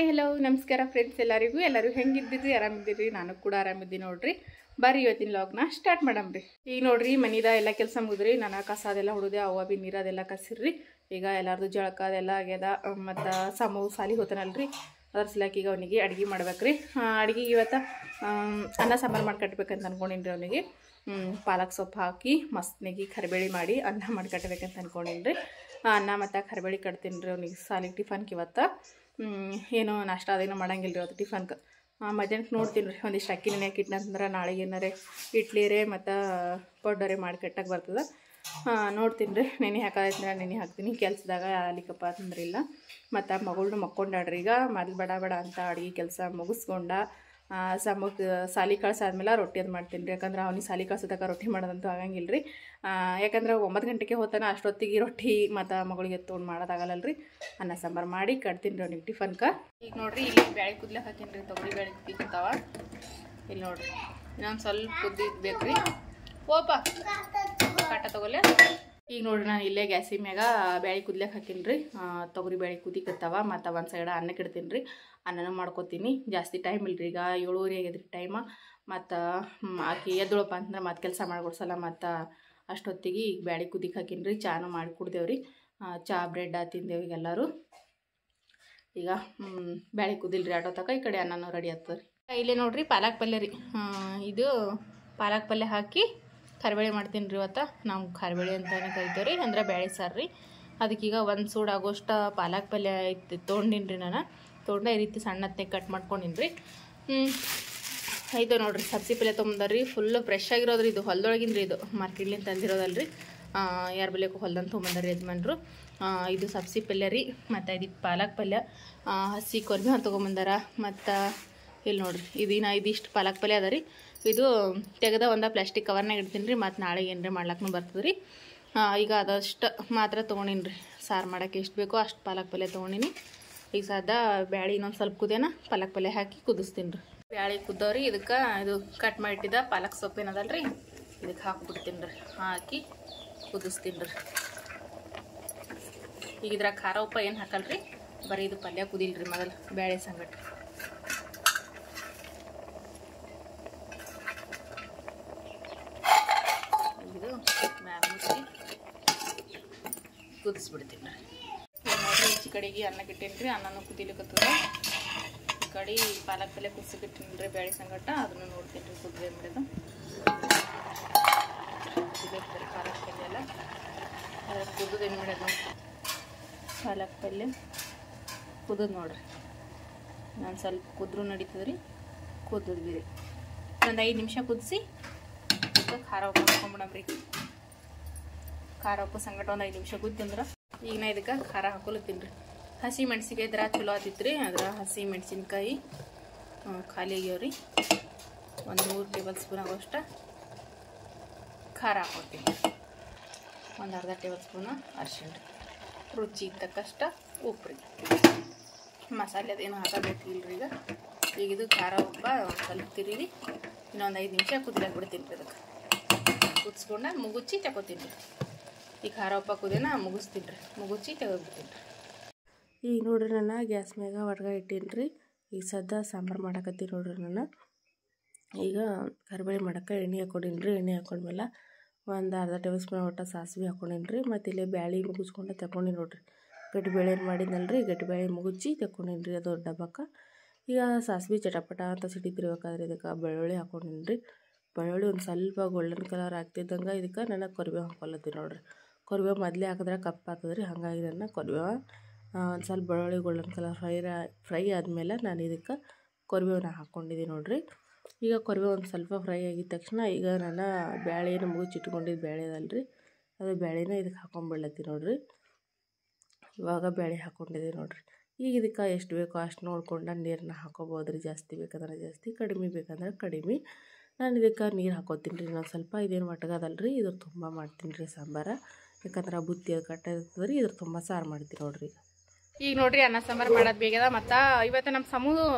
Hi hello ನಮಸ್ಕಾರ friends, ಎಲ್ಲರೂ ಹೆಂಗಿದ್ದೀರಿ? ಆರಾಮಿದ್ದೀರಿ? ನಾನು ಕೂಡ ಆರಾಮಿದ್ದೀನಿ ನೋಡ್ರಿ. ಬರ್ರಿ ಇವತ್ತಿನ ವ್ಲಾಗ್ನ ಸ್ಟಾರ್ಟ್ ಮಾಡಮ್ರಿ. ಈಗ ನೋಡ್ರಿ ಮನಿದ ಎಲ್ಲ ಕೆಲಸ ಮುಗಿದ್ರಿ. ನಾನು ಕಸ ಅದೆಲ್ಲ ಹೊಡೆದೆ, ಅವ ಬಿ ನೀರದೆಲ್ಲ ಕಸಿರ್ರಿ. ಈಗ ಎಲ್ಲಾರ್ದು ಜಳಕ ಅದೆಲ್ಲ ಆಗ್ಯದ. ಮತ್ತು ಸಮೂ ಸಾಲಿ ಹೋತನಲ್ರಿ, ಅದ್ರ ಸಲಕ್ಕೆ ಈಗ ಅವನಿಗೆ ಅಡುಗೆ ಮಾಡ್ಬೇಕ್ರಿ. ಅಡುಗೆಗೆ ಇವತ್ತು ಅನ್ನ ಸಾಂಬಾರು ಮಾಡ್ಕಟ್ಬೇಕಂತ ಅನ್ಕೊಂಡಿನ್ರಿ. ಅವನಿಗೆ ಪಾಲಕ್ ಸೊಪ್ಪು ಹಾಕಿ ಮಸ್ತ್ನಾಗಿ ಕರಿಬೇಳಿ ಮಾಡಿ ಅನ್ನ ಮಾಡ್ಕಟ್ಬೇಕಂತ ಅನ್ಕೊಂಡಿನ್ರಿ. ಅನ್ನ ಮತ್ತು ಕರಿಬೇಳಿ ಕಟ್ತೀನಿ ರೀ ಅವ್ನಿಗೆ ಸಾಲಿಗೆ ಟಿಫನ್ಗೆ. ಇವತ್ತು ಏನೋ ನಾಷ್ಟ ಅದೇನೋ ಮಾಡಂಗಿಲ್ಲ ರೀ ಅವತ್ತು ಟಿಫನ್ಗೆ. ಮಧ್ಯಾಹ್ನಕ್ಕೆ ನೋಡ್ತೀನಿ ರೀ, ಒಂದಿಷ್ಟು ಅಕ್ಕಿ ನೆನೆಯಾಕೆ ಇಟ್ಟಂತಂದ್ರೆ ನಾಳೆಗೆ ಏನಾರೇ ಇಡ್ಲಿರೇ ಮತ್ತು ಪೌಡರೇ ಮಾಡಿ ಕಟ್ಟಕ್ಕೆ ಬರ್ತದೆ. ನೋಡ್ತೀನಿ ರೀ, ನೆನೆ ಹಾಕೋದೈತೆ ನೆನೆ ಹಾಕ್ತೀನಿ. ಕೆಲ್ಸದಾಗ ಅಲಿಕಪ್ಪ ಅಂತಂದ್ರಿಲ್ಲ. ಮತ್ತು ಮಗಳನ್ನ ಮಕ್ಕೊಂಡಾಡ್ರಿ. ಈಗ ಮೊದಲು ಬಡ ಬಡ ಅಂತ ಅಡುಗೆ ಕೆಲಸ ಮುಗಿಸ್ಕೊಂಡ ಸಮಕ್ಕೆ ಸಾಲಿ ಕಳ್ಸಾದ್ಮೇಲೆ ರೊಟ್ಟಿ ಅದು ಮಾಡ್ತೀನಿ ರೀ. ಯಾಕಂದ್ರೆ ಅವ್ನಿಗೆ ಸಾಲಿ ಕಳ್ಸೋದಕ್ಕೆ ರೊಟ್ಟಿ ಮಾಡೋದಂತೂ ಆಗಂಗಿಲ್ಲ ರೀ. ಯಾಕಂದ್ರೆ 9 ಗಂಟೆಗೆ ಹೋತಾನೆ, ಅಷ್ಟೊತ್ತಿಗೆ ರೊಟ್ಟಿ ಮತ್ತು ಮಗಳಿಗೆ ತೊಗೊಂಡು ಮಾಡೋದಾಗಲ್ಲ ರೀ. ಅನ್ನ ಸಾಂಬಾರು ಮಾಡಿ ಕಟ್ತೀನಿ ರೀ ಅವ್ನಿಗೆ ಟಿಫನ್ಗೆ. ಈಗ ನೋಡಿರಿ, ಇಲ್ಲಿ ಬ್ಯಾಳೆ ಕುದ್ಲಕ್ಕೆ ಹಾಕೀನಿ ರೀ. ತೊಗರಿ ಬ್ಯಾಳೆ ಕುದಿತಾವ ಇಲ್ಲಿ ನೋಡಿರಿ. ಇನ್ನೊಂದು ಸ್ವಲ್ಪ ಕುದ್ದಿದ್ದು ರೀ. ಓಪ ಕಾಟ ತೊಗೊಲೆ. ಈಗ ನೋಡ್ರಿ, ನಾನು ಇಲ್ಲೇ ಗ್ಯಾಸಿ ಮ್ಯಾಗ ಬ್ಯಾಳೆ ಕುದ್ಲಕ್ಕೆ ಹಾಕೀನಿ ರೀ. ತೊಗರಿ ಬ್ಯಾಳೆ ಕುದಿಕತ್ತಾವ. ಮತ್ತು ಒಂದು ಸೈಡ ಅನ್ನಕ್ಕೆ ಇಡ್ತೀನಿ ರೀ. ಅನ್ನನೂ ಮಾಡ್ಕೊತೀನಿ. ಜಾಸ್ತಿ ಟೈಮ್ ಇಲ್ಲರಿ, ಈಗ 7:30 ಆಗ್ಯದ್ರಿ ಟೈಮ. ಮತ್ತು ಆಕಿ ಎದ್ದೊಳಪ್ಪ ಅಂತಂದ್ರೆ ಮತ್ತೆ ಕೆಲಸ ಮಾಡ್ಕೊಡ್ಸಲ್ಲ. ಮತ್ತು ಅಷ್ಟೊತ್ತಿಗೆ ಈಗ ಬ್ಯಾಳೆ ಕುದಿಕ್ಕೆ ಹಾಕೀನಿ ರೀ. ಚಾನು ಮಾಡಿ ಕುಡ್ದೇವ್ರಿ. ಚಾ ಬ್ರೆಡ್ ತಿಂದೇವು ಈಗ ಎಲ್ಲರೂ. ಈಗ ಬ್ಯಾಳೆ ಕುದಿಲ್ರಿ ಆಟೋ ತಕ. ಈ ಕಡೆ ಅನ್ನನೂ ರೆಡಿ ಆಗ್ತದೆ ರೀ. ಇಲ್ಲೇ ನೋಡಿರಿ ಪಾಲಕ್ ಪಲ್ಯ ರೀ. ಇದು ಪಾಲಕ್ ಪಲ್ಯ ಹಾಕಿ ಕರಿಬೇಳೆ ಮಾಡ್ತೀನಿ ರೀ. ಇವತ್ತು ನಾವು ಕರಿಬೇಳೆ ಅಂತಲೇ ಕರಿತೇವೆ ರೀ, ಅಂದ್ರೆ ಬ್ಯಾಳೆ ಸಾರು ರೀ. ಅದಕ್ಕೀಗ ಒಂದು ಸೂಡಾಗೋಷ್ಟು ಪಾಲಕ್ ಪಲ್ಯ ಐತಿ ತೊಗೊಂಡಿನಿ ರೀ. ನಾನು ತೊಗೊಂಡು ಈ ರೀತಿ ಸಣ್ಣತ್ತೆ ಕಟ್ ಮಾಡ್ಕೊಂಡಿನಿ ರೀ. ಇದು ನೋಡಿರಿ ಸಬ್ಸಿ ಪಲ್ಯ ತೊಗೊಂಬಂದ್ರಿ. Full fresh ಆಗಿರೋದ್ರಿ. ಇದು ಹೊಲದೊಳಗಿನ ರೀ, ಇದು ಮಾರ್ಕೆಟ್ಲಿಂದ ತಂದಿರೋದಲ್ರಿ. ಯಾರು ಬೆಲೆಯಕ್ಕೂ ಹೊಲ್ದಂತ ತೊಗೊಂಬಂದ್ರಿ ಯಜಮಾನ್ರು. ಇದು ಸಬ್ಸಿ ಪಲ್ಯ ರೀ. ಮತ್ತು ಇದಕ್ಕೆ ಪಾಲಕ್ ಪಲ್ಯ, ಹಸಿ ಕೊರ್ಬೇವು ತೊಗೊಂಬಂದಾರ. ಮತ್ತು ಇಲ್ಲಿ ನೋಡಿರಿ, ಇದಿಷ್ಟು ಪಾಲಕ್ ಪಲ್ಯ ಅದ ರೀ. ಇದು ತೆಗೆದ ಒಂದು ಪ್ಲಾಸ್ಟಿಕ್ ಕವರ್ನಾಗ ಇಡ್ತೀನಿ ರೀ. ಮತ್ತು ನಾಳೆಗೆ ಏನರೇ ಮಾಡ್ಲಕ್ಕೂ ಬರ್ತದೆ ರೀ. ಈಗ ಅದಷ್ಟು ಮಾತ್ರ ತೊಗೊಂಡಿನಿ ರೀ. ಸಾರು ಮಾಡೋಕ್ಕೆ ಎಷ್ಟು ಬೇಕೋ ಅಷ್ಟು ಪಾಲಕ್ ಪಲ್ಯ ತೊಗೊಂಡಿನಿ. ಈಗ ಸದ್ಯ ಬ್ಯಾಳೆ ಇನ್ನೊಂದು ಸ್ವಲ್ಪ ಕುದೇನ ಪಾಲಕ್ ಪಲ್ಯ ಹಾಕಿ ಕುದಿಸ್ತೀನಿ ರೀ. ಬ್ಯಾಳೆ ಕುದ್ದವ್ರಿ. ಇದಕ್ಕೆ ಇದು ಕಟ್ ಮಾಡಿಟ್ಟಿದ್ದ ಪಾಲಕ್ ಸೊಪ್ಪು ಏನದಲ್ಲ ರೀ, ಇದಕ್ಕೆ ಹಾಕ್ಬಿಡ್ತೀನಿ ರೀ. ಹಾಕಿ ಕುದಿಸ್ತೀನಿ ರೀ. ಈಗ ಇದ್ರಾಗ ಖಾರ ಉಪ್ಪ ಏನು ಹಾಕಲ್ರಿ, ಬರೀ ಇದು ಪಲ್ಯ ಕುದಿಲ್ರಿ ಮೊದಲು ಬ್ಯಾಳೆ ಸಂಗಟ. ಇದು ಮ್ಯಾಲ ಮುಚ್ಚಿ ಕುದಿಸ್ಬಿಡ್ತೀನಿ ರೀ. ನೋಡಿರಿ, ಈಚೆ ಕಡೆಗೆ ಅನ್ನಕ್ಕೆ ಇಟ್ಟೇನಿ ರೀ. ಅನ್ನನೂ ಕುದಿಲಿಕ್ಕತ್ತದ. ಈ ಕಡೆ ಪಾಲಕ್ ಪಲ್ಯ ಕುದಿಸಿಟ್ಟಿನಿ ರೀ ಬ್ಯಾಳೆ ಸಂಗಟ. ಅದನ್ನು ನೋಡ್ತೀನಿ ರೀ ಕುದ್ರೆ ಬಿಡೋದು. ಕುದಿಬೇಕು ಪಾಲಕ್ ಪಲ್ಯ ಎಲ್ಲ. ಕುದ್ದು ಏನು ಮಾಡೋದು ನೋಡಿ. ಪಾಲಕ್ ಪಲ್ಯ ಕುದದ್ ನೋಡ್ರಿ. ನಾನು ಸ್ವಲ್ಪ ಕುದ್ರು ನಡೀತದೆ ರೀ. ಕುದಿದ್ವಿ ರೀ. ಒಂದು 5 ನಿಮಿಷ ಕುದಿಸಿ ಖಾರ ಉಪ್ಪು ಹಾಕೊಂಡ್ಬಿಡಮ್ರಿ. ಖಾರ ಉಪ್ಪು ಸಂಗಟ ಒಂದು 5 ನಿಮಿಷ ಕುದ್ದಂದ್ರೆ ಈಗ ನಾ ಇದಕ್ಕೆ ಖಾರ ಹಾಕೊಲತ್ತೀನಿ ರೀ. ಹಸಿ ಮೆಣಸಿನ್ಕಾಯಿ ಇದ್ರೆ ಚಲೋ ಆತಿತ್ತು ರೀ. ಅದ್ರ ಹಸಿ ಮೆಣಸಿನ್ಕಾಯಿ ಖಾಲಿ ಆಗ್ಯಾವ್ರಿ. ಒಂದು 3 ಟೇಬಲ್ ಸ್ಪೂನ್ ಆಗೋಷ್ಟು ಖಾರ ಹಾಕೊತೀನಿ. ಒಂದು ಅರ್ಧ ಟೇಬಲ್ ಸ್ಪೂನು ಅರಿಶಿಣ ರೀ. ರುಚಿಗೆ ತಕ್ಕಷ್ಟು ಉಪ್ಪು ರೀ. ಮಸಾಲೆದೇನು ಹಾಕಬೇಕಿಲ್ಲ ರೀ. ಈಗ ಇದು ಖಾರ ಉಪ್ಪ ಸ್ವಲ್ಪ ತಿರುಗಿ ಇನ್ನೊಂದು 5 ನಿಮಿಷ ಕುದಿಲಾಕ ಬಿಡ್ತೀನಿ ರೀ. ಅದಕ್ಕೆ ಕುದಿಸ್ಕೊಂಡ ಮುಗುಚಿ ತಗೋತೀನಿ ರೀ. ಈ ಖಾರ ಉಪ್ಪ ಕುದಿನ ಮುಗಿಸ್ತೀನಿ ರೀ. ಮುಗುಚಿ ತೆಗೆದ್ಬಿಡ್ತೀನಿ ರೀ. ಈಗ ನೋಡ್ರಿ, ನಾನು ಗ್ಯಾಸ್ ಮ್ಯಾಗ ಒಡ್ಗ ಇಟ್ಟೀನಿ ರೀ. ಈಗ ಸದ್ಯ ಸಾಂಬಾರು ಮಾಡಕತ್ತೀನಿ ನೋಡ್ರಿ. ನಾನು ಈಗ ಕರಿಬೇಳೆ ಮಾಡೋಕ್ಕೆ ಎಣ್ಣೆ ಹಾಕ್ಕೊಂಡೀನಿ ರೀ. ಎಣ್ಣೆ ಹಾಕೊಂಡ್ಮೇಲೆ ಒಂದು ಅರ್ಧ ಟೇಬಲ್ ಸ್ಪೂನ್ ಒಟ್ಟು ಸಾಸಿವೆ ಹಾಕ್ಕೊಂಡೀನಿ ರೀ. ಮತ್ತು ಇಲ್ಲಿ ಬ್ಯಾಳೆ ಮುಗಿಸ್ಕೊಂಡು ತಗೊಂಡಿನಿ ನೋಡ್ರಿ. ಗಟ್ಟಿಬೇಳೆ ಏನು ಮಾಡಿದ್ನಲ್ಲ ರೀ, ಗಟ್ಟಿಬೇಳೆ ಮುಗುಚಿ ತಗೊಂಡೀನಿ ರೀ ಅದು ಡಬ್ಬಕ್ಕೆ. ಈಗ ಸಾಸಿವೆ ಚಟಪಟ ಅಂತ ಸಿಡಿತಿರ್ಬೇಕಾದ್ರೆ ಇದಕ್ಕೆ ಬೆಳ್ಳುಳ್ಳಿ ಹಾಕ್ಕೊಂಡೀನಿ ರೀ. ಬೆಳ್ಳುಳ್ಳಿ ಒಂದು ಸ್ವಲ್ಪ ಗೋಲ್ಡನ್ ಕಲರ್ ಆಗ್ತಿದ್ದಂಗೆ ಇದಕ್ಕೆ ನಾನು ಕರಿಬೇವು ಹಾಕ್ಕೊಳತ್ತೀನಿ ನೋಡ್ರಿ. ಕರಿಬೇವು ಮೊದಲೇ ಹಾಕಿದ್ರೆ ಕಪ್ಪು ಆಗ್ತದೆ ರೀ. ಹಾಗಾಗಿ ನಾನು ಕರಿಬೇವು ಒಂದು ಸ್ವಲ್ಪ ಬೆಳ್ಳುಳ್ಳಿ ಗೋಲ್ಡನ್ ಕಲರ್ ಫ್ರೈ ಆದಮೇಲೆ ನಾನು ಇದಕ್ಕೆ ಕರಿಬೇವನ್ನ ಹಾಕ್ಕೊಂಡಿದ್ದೀನಿ ನೋಡಿರಿ. ಈಗ ಕರಿಬೇವು ಒಂದು ಸ್ವಲ್ಪ ಫ್ರೈ ಆಗಿದ ತಕ್ಷಣ ಈಗ ನಾನು ಬ್ಯಾಳೆನ ಮುಗಿಸಿಟ್ಕೊಂಡಿದ್ದು ಬ್ಯಾಳೆ ಅದಲ್ರಿ, ಅದು ಬ್ಯಾಳೆನ ಇದಕ್ಕೆ ಹಾಕೊಂಡ್ಬಿಡ್ಲತ್ತೀನಿ ನೋಡಿರಿ. ಇವಾಗ ಬ್ಯಾಳೆ ಹಾಕ್ಕೊಂಡಿದ್ದೀನಿ ನೋಡಿರಿ. ಈಗ ಇದಕ್ಕೆ ಎಷ್ಟು ಬೇಕೋ ಅಷ್ಟು ನೋಡ್ಕೊಂಡು ನೀರನ್ನ ಹಾಕೋಬೋದು ರೀ. ಜಾಸ್ತಿ ಬೇಕಂದ್ರೆ ಜಾಸ್ತಿ, ಕಡಿಮೆ ಬೇಕಂದ್ರೆ ಕಡಿಮೆ. ನಾನು ಇದಕ್ಕೆ ನೀರು ಹಾಕೋತೀನಿ ರೀ ಇನ್ನೊಂದು ಸ್ವಲ್ಪ. ಇದೇನು ಮಟ್ಗದಲ್ರಿ, ಇದ್ರ ತುಂಬ ಮಾಡ್ತೀನಿ ರೀ ಸಾಂಬಾರು. ಯಾಕಂದ್ರೆ ಬುತ್ತಿ ಅದು ಕಟ್ಟಾಗಿರ್ತದೆ ರೀ. ಇದ್ರ ತುಂಬ ಸಾರು ಮಾಡ್ತೀನಿ ನೋಡಿರಿ. ಈಗ ನೋಡ್ರಿ ಅನ್ನ ಸಾಂಬಾರು ಮಾಡೋದು ಬೇಗದ ಮತ್ತು ಇವತ್ತು ನಮ್ಮ ಸಮೂ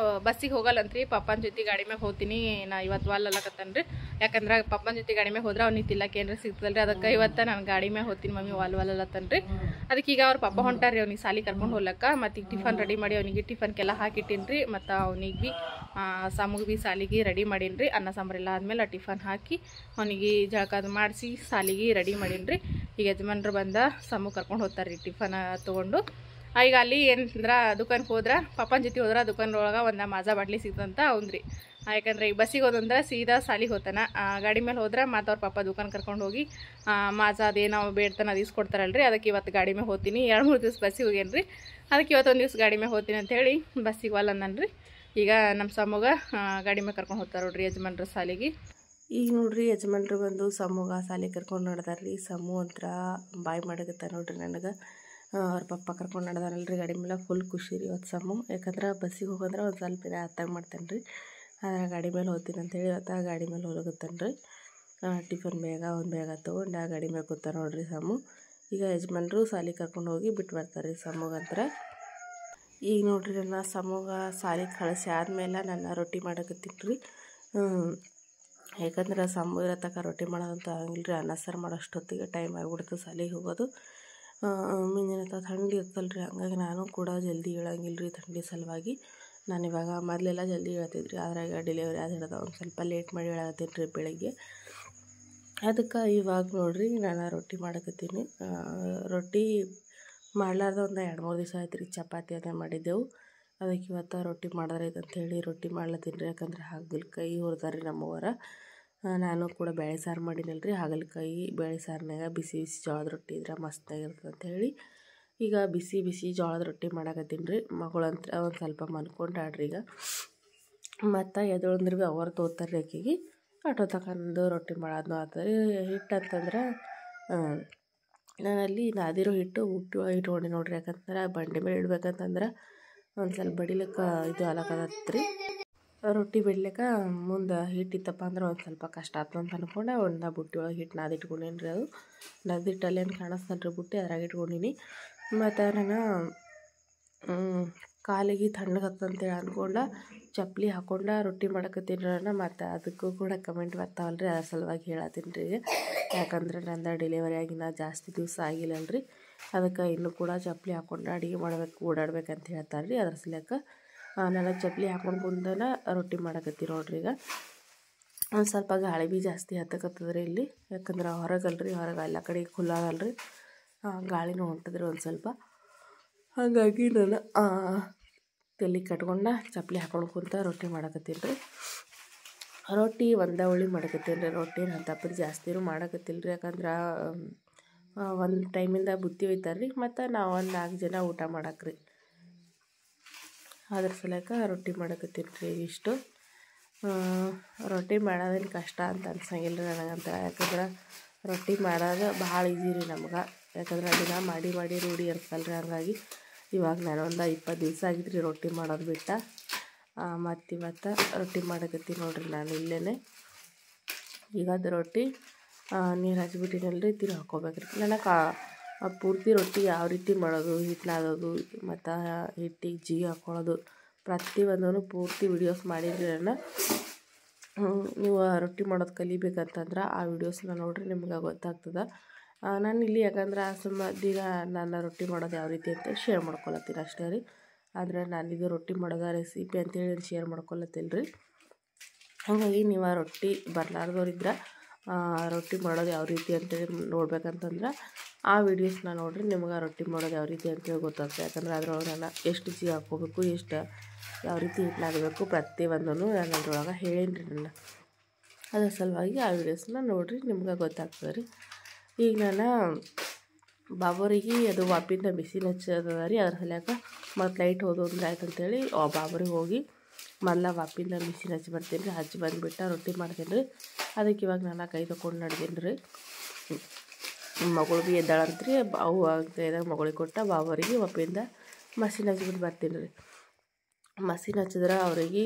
ಬಸ್ಸಿಗೆ ಹೋಗಲ್ಲಂತ್ರಿ ಪಪ್ಪನ ಜೊತೆ ಗಾಡಿ ಮ್ಯಾಗ ಹೋಗ್ತೀನಿ ನಾ ಇವತ್ತು ವಾಲಲ್ಲಕತ್ತನ್ರಿ ಯಾಕಂದ್ರೆ ಪಪ್ಪನ ಜೊತೆ ಗಾಡಿ ಮ್ಯಾಗ ಹೋದ್ರೆ ಅವ್ನಿಗೆ ತಿಲ್ಲಕ್ಕೆ ಏನಾರ ಸಿಗ್ತಲ್ರಿ ಅದಕ್ಕೆ ಇವತ್ತು ನಾನು ಗಾಡಿ ಮ್ಯಾಗ ಹೋಗ್ತೀನಿ ಮಮ್ಮಿ ವಾಲಲ್ಲತ್ತನ್ರಿ ಅದಕ್ಕೆ ಈಗ ಅವ್ರ ಪಪ್ಪ ಹೊಂಟಾರ್ರಿ ಅವ್ನಿಗೆ ಸಾಲಿ ಕರ್ಕೊಂಡು ಹೋಗ್ಲಕ್ಕ ಮತ್ತು ಈಗ ಟಿಫನ್ ರೆಡಿ ಮಾಡಿ ಅವನಿಗೆ ಟಿಫನ್ಗೆಲ್ಲ ಹಾಕಿಟ್ಟಿನ್ರಿ ಮತ್ತು ಅವ್ನಿಗೆ ಭೀ ಸಮೂಗೆ ಭೀ ಸಾಲಿಗೆ ರೆಡಿ ಮಾಡೀನಿ ಅನ್ನ ಸಾಂಬಾರೆಲ್ಲ ಆದಮೇಲೆ ಟಿಫನ್ ಹಾಕಿ ಅವನಿಗೆ ಜಳಕಾದ ಮಾಡಿಸಿ ಸಾಲಿಗೆ ರೆಡಿ ಮಾಡೀನಿ ಈಗ ಯಜಮಾನ್ರು ಬಂದ ಸಮೂ ಕರ್ಕೊಂಡು ಹೋಗ್ತಾರೆ ಟಿಫನ್ ತೊಗೊಂಡು ಈಗ ಅಲ್ಲಿ ಏನಂದ್ರೆ ದುಕಾನ್ಗೆ ಹೋದ್ರೆ ಪಪ್ಪನ ಜೊತೆ ಹೋದ್ರೆ ದುಕಾನೊಳಗೆ ಒಂದು ಮಾಜಾ ಬಾಟ್ಲಿ ಸಿಗ್ತಂತ ಅವ್ನ್ರಿ ಯಾಕಂದ್ರೆ ಈಗ ಬಸ್ಸಿಗೆ ಹೋದಂದ್ರೆ ಸೀದಾ ಸಾಲಿಗೆ ಹೋಗ್ತಾನೆ ಗಾಡಿ ಮೇಲೆ ಹೋದ್ರೆ ಮತ್ತು ಅವ್ರ ಪಪ್ಪ ದುಕಾನ್ ಕರ್ಕೊಂಡು ಹೋಗಿ ಮಾಜಾ ಅದೇನೋ ಬೇಡ್ತಾನೆ ಅದು ಇಸ್ಕೊಡ್ತಾರಲ್ರಿ ಅದಕ್ಕೆ ಇವತ್ತು ಗಾಡಿ ಮೇಲೆ ಹೋಗ್ತೀನಿ 2-3 ದಿವಸ ಬಸ್ಸಿಗೆ ಹೋಗ್ಯಾನ್ರಿ ಅದಕ್ಕೆ ಇವತ್ತೊಂದು ದಿವಸ ಗಾಡಿ ಮೇಲೆ ಹೋಗ್ತೀನಿ ಅಂತೇಳಿ ಬಸ್ಸಿಗೆ ವಾಲಂದನ್ರಿ ಈಗ ನಮ್ಮ ಸಮೂಗ ಗಾಡಿ ಮೇಲೆ ಕರ್ಕೊಂಡು ಹೋಗ್ತಾರೆ ನೋಡ್ರಿ ಯಜಮಾನ್ರ ಸಾಲಿಗೆ ಈಗ ನೋಡ್ರಿ ಯಜಮಾನ್ರು ಬಂದು ಸಮೂಗ ಸಾಲಿಗೆ ಕರ್ಕೊಂಡು ನಡೆದಾರ್ರಿ ಸಮೂ ಅಂತರ ಬಾಯ್ ಮಾಡಕತ್ತ ನೋಡ್ರಿ ನನಗೆ ಅವ್ರ ಪಪ್ಪ ಕರ್ಕೊಂಡು ನಡೆದಾರಲ್ರಿ ಗಾಡಿ ಮೇಲೆ ಫುಲ್ ಖುಷಿ ರೀ ಇವತ್ತು ಸಮೂ ಯಾಕಂದ್ರೆ ಬಸ್ಸಿಗೆ ಹೋಗಂದ್ರೆ ಒಂದು ಸ್ವಲ್ಪ ದಿನ ಅತ್ತಾಗ ಮಾಡ್ತಾನೆ ರೀ ಗಾಡಿ ಮೇಲೆ ಹೋಗ್ತೀನಿ ಅಂತೇಳಿ ಇವತ್ತು ಗಾಡಿ ಮೇಲೆ ಹೋಗತ್ತಾನೆ ರೀ ಟಿಫನ್ ಒಂದು ಬೇಗ ತೊಗೊಂಡು ಗಾಡಿ ಮೇಲೆ ಕೂತಾನೆ ನೋಡ್ರಿ ಸಮೂ ಈಗ ಯಜಮಾನ್ರು ಸಾಲಿಗೆ ಕರ್ಕೊಂಡು ಹೋಗಿ ಬಿಟ್ಟು ಬರ್ತಾರೆ ರೀ ಸಮೂಗಂತರ ಈಗ ನೋಡ್ರಿ ನನ್ನ ಸಮೂಗ ಸಾಲಿಗೆ ಕಳಿಸಿ ಆದಮೇಲೆ ನನ್ನ ರೊಟ್ಟಿ ಮಾಡಕತ್ತೀನಿ ರೀ ಯಾಕಂದ್ರೆ ಸಮೂ ಇರೋ ತನಕ ರೊಟ್ಟಿ ಮಾಡೋದಂತ ಹಂಗಿಲ್ಲ ರೀ ಅನ್ನ ಸಾರು ಮಾಡೋಷ್ಟೊತ್ತಿಗೆ ಟೈಮ್ ಆಗಿಬಿಡ್ತು ಸಾಲಿಗೆ ಹೋಗೋದು ಮುಂದಿನ ಥಂಡಿ ಇರ್ತಲ್ಲ ರೀ ಹಂಗಾಗಿ ನಾನು ಕೂಡ ಜಲ್ದಿ ಹೇಳಂಗಿಲ್ಲ ರೀ ಥಂಡಿ ಸಲುವಾಗಿ ನಾನು ಇವಾಗ ಮೊದಲೆಲ್ಲ ಜಲ್ದಿ ಹೇಳ್ತಿದ್ರಿ ಆದರೆ ಈಗ ಡೆಲಿವರಿ ಆಗಿರೋದು ಒಂದು ಸ್ವಲ್ಪ ಲೇಟ್ ಮಾಡಿ ಹೇಳತ್ತೀನಿ ರೀ ಬೆಳಗ್ಗೆ ಅದಕ್ಕೆ ಇವಾಗ ನೋಡಿರಿ ನಾನು ರೊಟ್ಟಿ ಮಾಡಕತ್ತೀನಿ ರೊಟ್ಟಿ ಮಾಡಲಾರ್ದ ಒಂದು 2-3 ದಿವಸ ಆಯ್ತು ರೀ ಚಪಾತಿ ಅದೇ ಮಾಡಿದ್ದೆವು ಅದಕ್ಕೆ ಇವತ್ತು ರೊಟ್ಟಿ ಮಾಡಿದ್ರೈತೆ ಅಂಥೇಳಿ ರೊಟ್ಟಿ ಮಾಡ್ಲತ್ತೀನಿ ರೀ ಯಾಕಂದ್ರೆ ಹಾಗಲಕಾಯಿ ಹುರಿದಾರೆ ರೀ ನಮ್ಮವರ ನಾನು ಕೂಡ ಬೇಳೆ ಸಾರು ಮಾಡಿನಲ್ರಿ ಹಾಗಲಕಾಯಿ ಬೇಳೆ ಸಾರಿನಾಗ ಬಿಸಿ ಬಿಸಿ ಜೋಳದ ರೊಟ್ಟಿ ಇದ್ರೆ ಮಸ್ತಾಗಿರ್ತದೆ ಅಂಥೇಳಿ ಈಗ ಬಿಸಿ ಬಿಸಿ ಜೋಳದ ರೊಟ್ಟಿ ಮಾಡಕತ್ತೀನಿ ರೀ ಮಗಳಂತ್ರ ಒಂದು ಸ್ವಲ್ಪ ಮನ್ಕೊಂಡಾಡ್ರಿ ಈಗ ಮತ್ತು ಎದೊಳಂದ್ರೆ ಭೀ ಅವ್ರು ತೋತಾರೆ ರೀ ಆಕೆಗೆ ಆಟೋ ತಗೊಂಡು ರೊಟ್ಟಿ ಮಾಡೋದು ಆಗ್ತದೆ ಹಿಟ್ಟು ಅಂತಂದ್ರೆ ನಾನಲ್ಲಿ ನಾದಿರೋ ಹಿಟ್ಟು ಇಟ್ಕೊಂಡು ನೋಡ್ರಿ ಯಾಕಂದ್ರೆ ಬಂಡೆ ಮೇಲೆ ಇಡ್ಬೇಕಂತಂದ್ರೆ ಒಂದು ಸ್ವಲ್ಪ ಬಡಿಲಿಕ್ಕೆ ಇದು ಅಲಕತ್ರಿ ರೊಟ್ಟಿ ಬಿಡ್ಲಿಕ್ಕೆ ಮುಂದೆ ಹಿಟ್ಟಿತ್ತಪ್ಪ ಅಂದ್ರೆ ಒಂದು ಸ್ವಲ್ಪ ಕಷ್ಟ ಆಯ್ತು ಅಂತ ಅಂದ್ಕೊಂಡೆ ಒಂದು ಬುಟ್ಟಿ ಒಳಗೆ ಹಿಟ್ಟು ನಾದಿಟ್ಕೊಂಡೇನಿ ರೀ ಅದು ನದಿಟ್ಟಲ್ಲೇನು ಕಾಣಿಸ್ತಾನೆ ರೀ ಬುಟ್ಟಿ ಅದ್ರಾಗ ಇಟ್ಕೊಂಡಿನಿ ಮತ್ತು ನಾನು ಕಾಲಿಗೆ ತಣ್ಣಗತ್ತಂತೇಳಿ ಅಂದ್ಕೊಂಡು ಚಪ್ಪಲಿ ಹಾಕ್ಕೊಂಡು ರೊಟ್ಟಿ ಮಾಡಕತ್ತೀನಿ ರೀ ಮತ್ತು ಅದಕ್ಕೂ ಕೂಡ ಕಮೆಂಟ್ ಬರ್ತಾವಲ್ಲ ರೀ ಅದ್ರ ಸಲುವಾಗಿ ಹೇಳತ್ತೀನಿ ರೀ ಯಾಕಂದ್ರೆ ನಂದು ಡೆಲಿವರಿ ಆಗಿನ ಜಾಸ್ತಿ ದಿವಸ ಆಗಿಲ್ಲಲ್ರಿ ಅದಕ್ಕೆ ಇನ್ನೂ ಕೂಡ ಚಪ್ಪಲಿ ಹಾಕ್ಕೊಂಡು ಅಡುಗೆ ಮಾಡ್ಬೇಕು ಓಡಾಡ್ಬೇಕಂತ ಹೇಳ್ತಾರೆ ರೀ ಅದ್ರ ಸಲಕ್ಕೆ ನಾನು ಚಪ್ಪಲಿ ಹಾಕ್ಕೊಂಡು ಕುಂದನ ರೊಟ್ಟಿ ಮಾಡಕತ್ತೀನಿ ನೋಡ್ರಿ ಈಗ ಒಂದು ಸ್ವಲ್ಪ ಗಾಳಿ ಭೀ ಜಾಸ್ತಿ ಹತ್ತಕತ್ತದ್ರಿ ಇಲ್ಲಿ ಯಾಕಂದ್ರೆ ಹೊರಗಲ್ರಿ ಹೊರಗೆ ಎಲ್ಲ ಕಡೆ ಖುಲ್ಲಾಗಲ್ರಿ ಗಾಳಿನೂ ಹೊಂಟದ್ರಿ ಒಂದು ಸ್ವಲ್ಪ ಹಾಗಾಗಿ ನಾನು ತಲೆ ಕಟ್ಕೊಂಡು ಚಪ್ಪಲಿ ಹಾಕ್ಕೊಂಡು ಕುಂತ ರೊಟ್ಟಿ ಮಾಡಕತ್ತೀನಿ ರೀ ರೊಟ್ಟಿ ಒಂದೇ ಉಳಿ ಮಾಡಕತ್ತೀನಿ ರೀ ರೊಟ್ಟಿ ನಾನು ತಪ್ಪದು ಜಾಸ್ತಿನೂ ಮಾಡಕತ್ತಿಲ್ಲ ರೀ ಯಾಕಂದ್ರೆ ಒಂದು ಟೈಮಿಂದ ಬುತ್ತಿ ಒಯ್ತಾರೆ ರೀ ಮತ್ತು ನಾವು ಒಂದು 4 ಜನ ಊಟ ಮಾಡಕ್ಕೆ ರೀ ಅದ್ರ ಸಲಕ್ಕೆ ರೊಟ್ಟಿ ಮಾಡಕತ್ತೀನಿ ರೀ ಇಷ್ಟು ರೊಟ್ಟಿ ಮಾಡೋದೇನು ಕಷ್ಟ ಅಂತ ಅನ್ಸಂಗಿಲ್ಲ ರೀ ನನಗಂತ ಯಾಕಂದ್ರೆ ರೊಟ್ಟಿ ಮಾಡೋದು ಭಾಳ ಈಸಿ ರೀ ನಮ್ಗೆ ಯಾಕಂದ್ರೆ ಅದನ್ನ ಮಾಡಿ ಮಾಡಿ ರೂಢಿ ಇರ್ತಲ್ಲ ರೀ ಹಂಗಾಗಿ ಇವಾಗ ನಾನು ಒಂದು 20 ದಿವಸ ಆಗಿತ್ತು ರೀ ರೊಟ್ಟಿ ಮಾಡೋದು ಬಿಟ್ಟ ಮತ್ತು ಇವತ್ತು ರೊಟ್ಟಿ ಮಾಡಕತ್ತೀನಿ ನೋಡ್ರಿ ನಾನು ಇಲ್ಲೇ ಈಗ ಅದು ರೊಟ್ಟಿ ನೀರು ಹಚ್ಬಿಟ್ಟಿನಲ್ರಿ ತಿರು ಹಾಕ್ಕೋಬೇಕ್ರಿ ನನಗೆ ಪೂರ್ತಿ ರೊಟ್ಟಿ ಯಾವ ರೀತಿ ಮಾಡೋದು ಹಿಟ್ಟು ನಾದೋದು ಮತ್ತು ಹಿಟ್ಟಿಗೆ ಜೀ ಹಾಕ್ಕೊಳ್ಳೋದು ಪ್ರತಿಯೊಂದೂ ಪೂರ್ತಿ ವಿಡಿಯೋಸ್ ಮಾಡಿದ್ರಿ ನಾನು ನೀವು ರೊಟ್ಟಿ ಮಾಡೋದು ಕಲಿಬೇಕಂತಂದ್ರೆ ಆ ವಿಡಿಯೋಸ್ನ ನೋಡ್ರಿ ನಿಮ್ಗೆ ಗೊತ್ತಾಗ್ತದೆ ನಾನು ಇಲ್ಲಿ ಯಾಕಂದ್ರೆ ಸುಮ್ಮದೀಗ ನಾನು ರೊಟ್ಟಿ ಮಾಡೋದು ಯಾವ ರೀತಿ ಅಂತ ಶೇರ್ ಮಾಡ್ಕೊಳತ್ತೀನಿ ಅಷ್ಟೇ ರೀ ಆದರೆ ನಾನೀಗ ರೊಟ್ಟಿ ಮಾಡೋದ ರೆಸಿಪಿ ಅಂತೇಳಿ ಶೇರ್ ಮಾಡ್ಕೊಳತ್ತಿಲ್ಲ ರೀ ಹಾಗಾಗಿ ನೀವು ರೊಟ್ಟಿ ಬರಲಾರ್ದವ್ರಿದ್ರೆ ರೊಟ್ಟಿ ಮಾಡೋದು ಯಾವ ರೀತಿ ಅಂತೇಳಿ ನೋಡ್ಬೇಕಂತಂದ್ರೆ ಆ ವಿಡಿಯೋಸ್ನ ನೋಡ್ರಿ ನಿಮ್ಗೆ ರೊಟ್ಟಿ ಮಾಡೋದು ಯಾವ ರೀತಿ ಅಂತೇಳಿ ಗೊತ್ತಾಗ್ತದೆ ಯಾಕಂದ್ರೆ ಅದ್ರೊಳಗೆ ನಾನು ಎಷ್ಟು ಜೀ ಹಾಕ್ಕೋಬೇಕು ಎಷ್ಟು ಯಾವ ರೀತಿ ಹಿಟ್ಟು ನಾದಬೇಕು ಪ್ರತಿಯೊಂದೂ ನಾನು ಅದ್ರೊಳಗೆ ಹೇಳೀನಿ ರೀ ನನ್ನ ಅದ್ರ ಸಲುವಾಗಿ ಆ ವಿಡಿಯೋಸ್ನ ನೋಡ್ರಿ ನಿಮ್ಗೆ ಗೊತ್ತಾಗ್ತದೆ ರೀ ಈಗ ನಾನು ಬಾಬರಿಗೆ ಅದು ವಾಪಿಂದ ಬಿಸಿನ ಹಚ್ಚದ ರೀ ಅದ್ರ ಸಲಕ್ಕೆ ಮತ್ತು ಲೈಟ್ ಹೋದ್ರೆ ಆಯ್ತು ಅಂತೇಳಿ ಬಾಬರಿಗೆ ಹೋಗಿ ಮೊದಲ ವಾಪಿಂದ ಬಿಸಿನ ಹಚ್ಚಿ ಬರ್ತೀನಿ ರೀ ಹಚ್ಚಿ ಬಂದುಬಿಟ್ಟು ರೊಟ್ಟಿ ಮಾಡ್ತೀನಿ ರೀ ಅದಕ್ಕೆ ಇವಾಗ ನಾನು ಕೈ ತೊಗೊಂಡು ನಡ್ದೀನಿ ರೀ ಮಗಳು ಭೀ ಎದ್ದಾಳಂತ್ರಿ ಅವು ಕೈದಾಗ ಮಗಳಿಗೆ ಕೊಟ್ಟ ಬಾಬರಿಗೆ ವಾಪಿಂದ ಮಷಿನ್ ಹಚ್ಚಿಬಿಟ್ಟು ಬರ್ತೀನಿ ರೀ ಮಷಿನ್ ಹಚ್ಚಿದ್ರೆ ಅವರಿಗೆ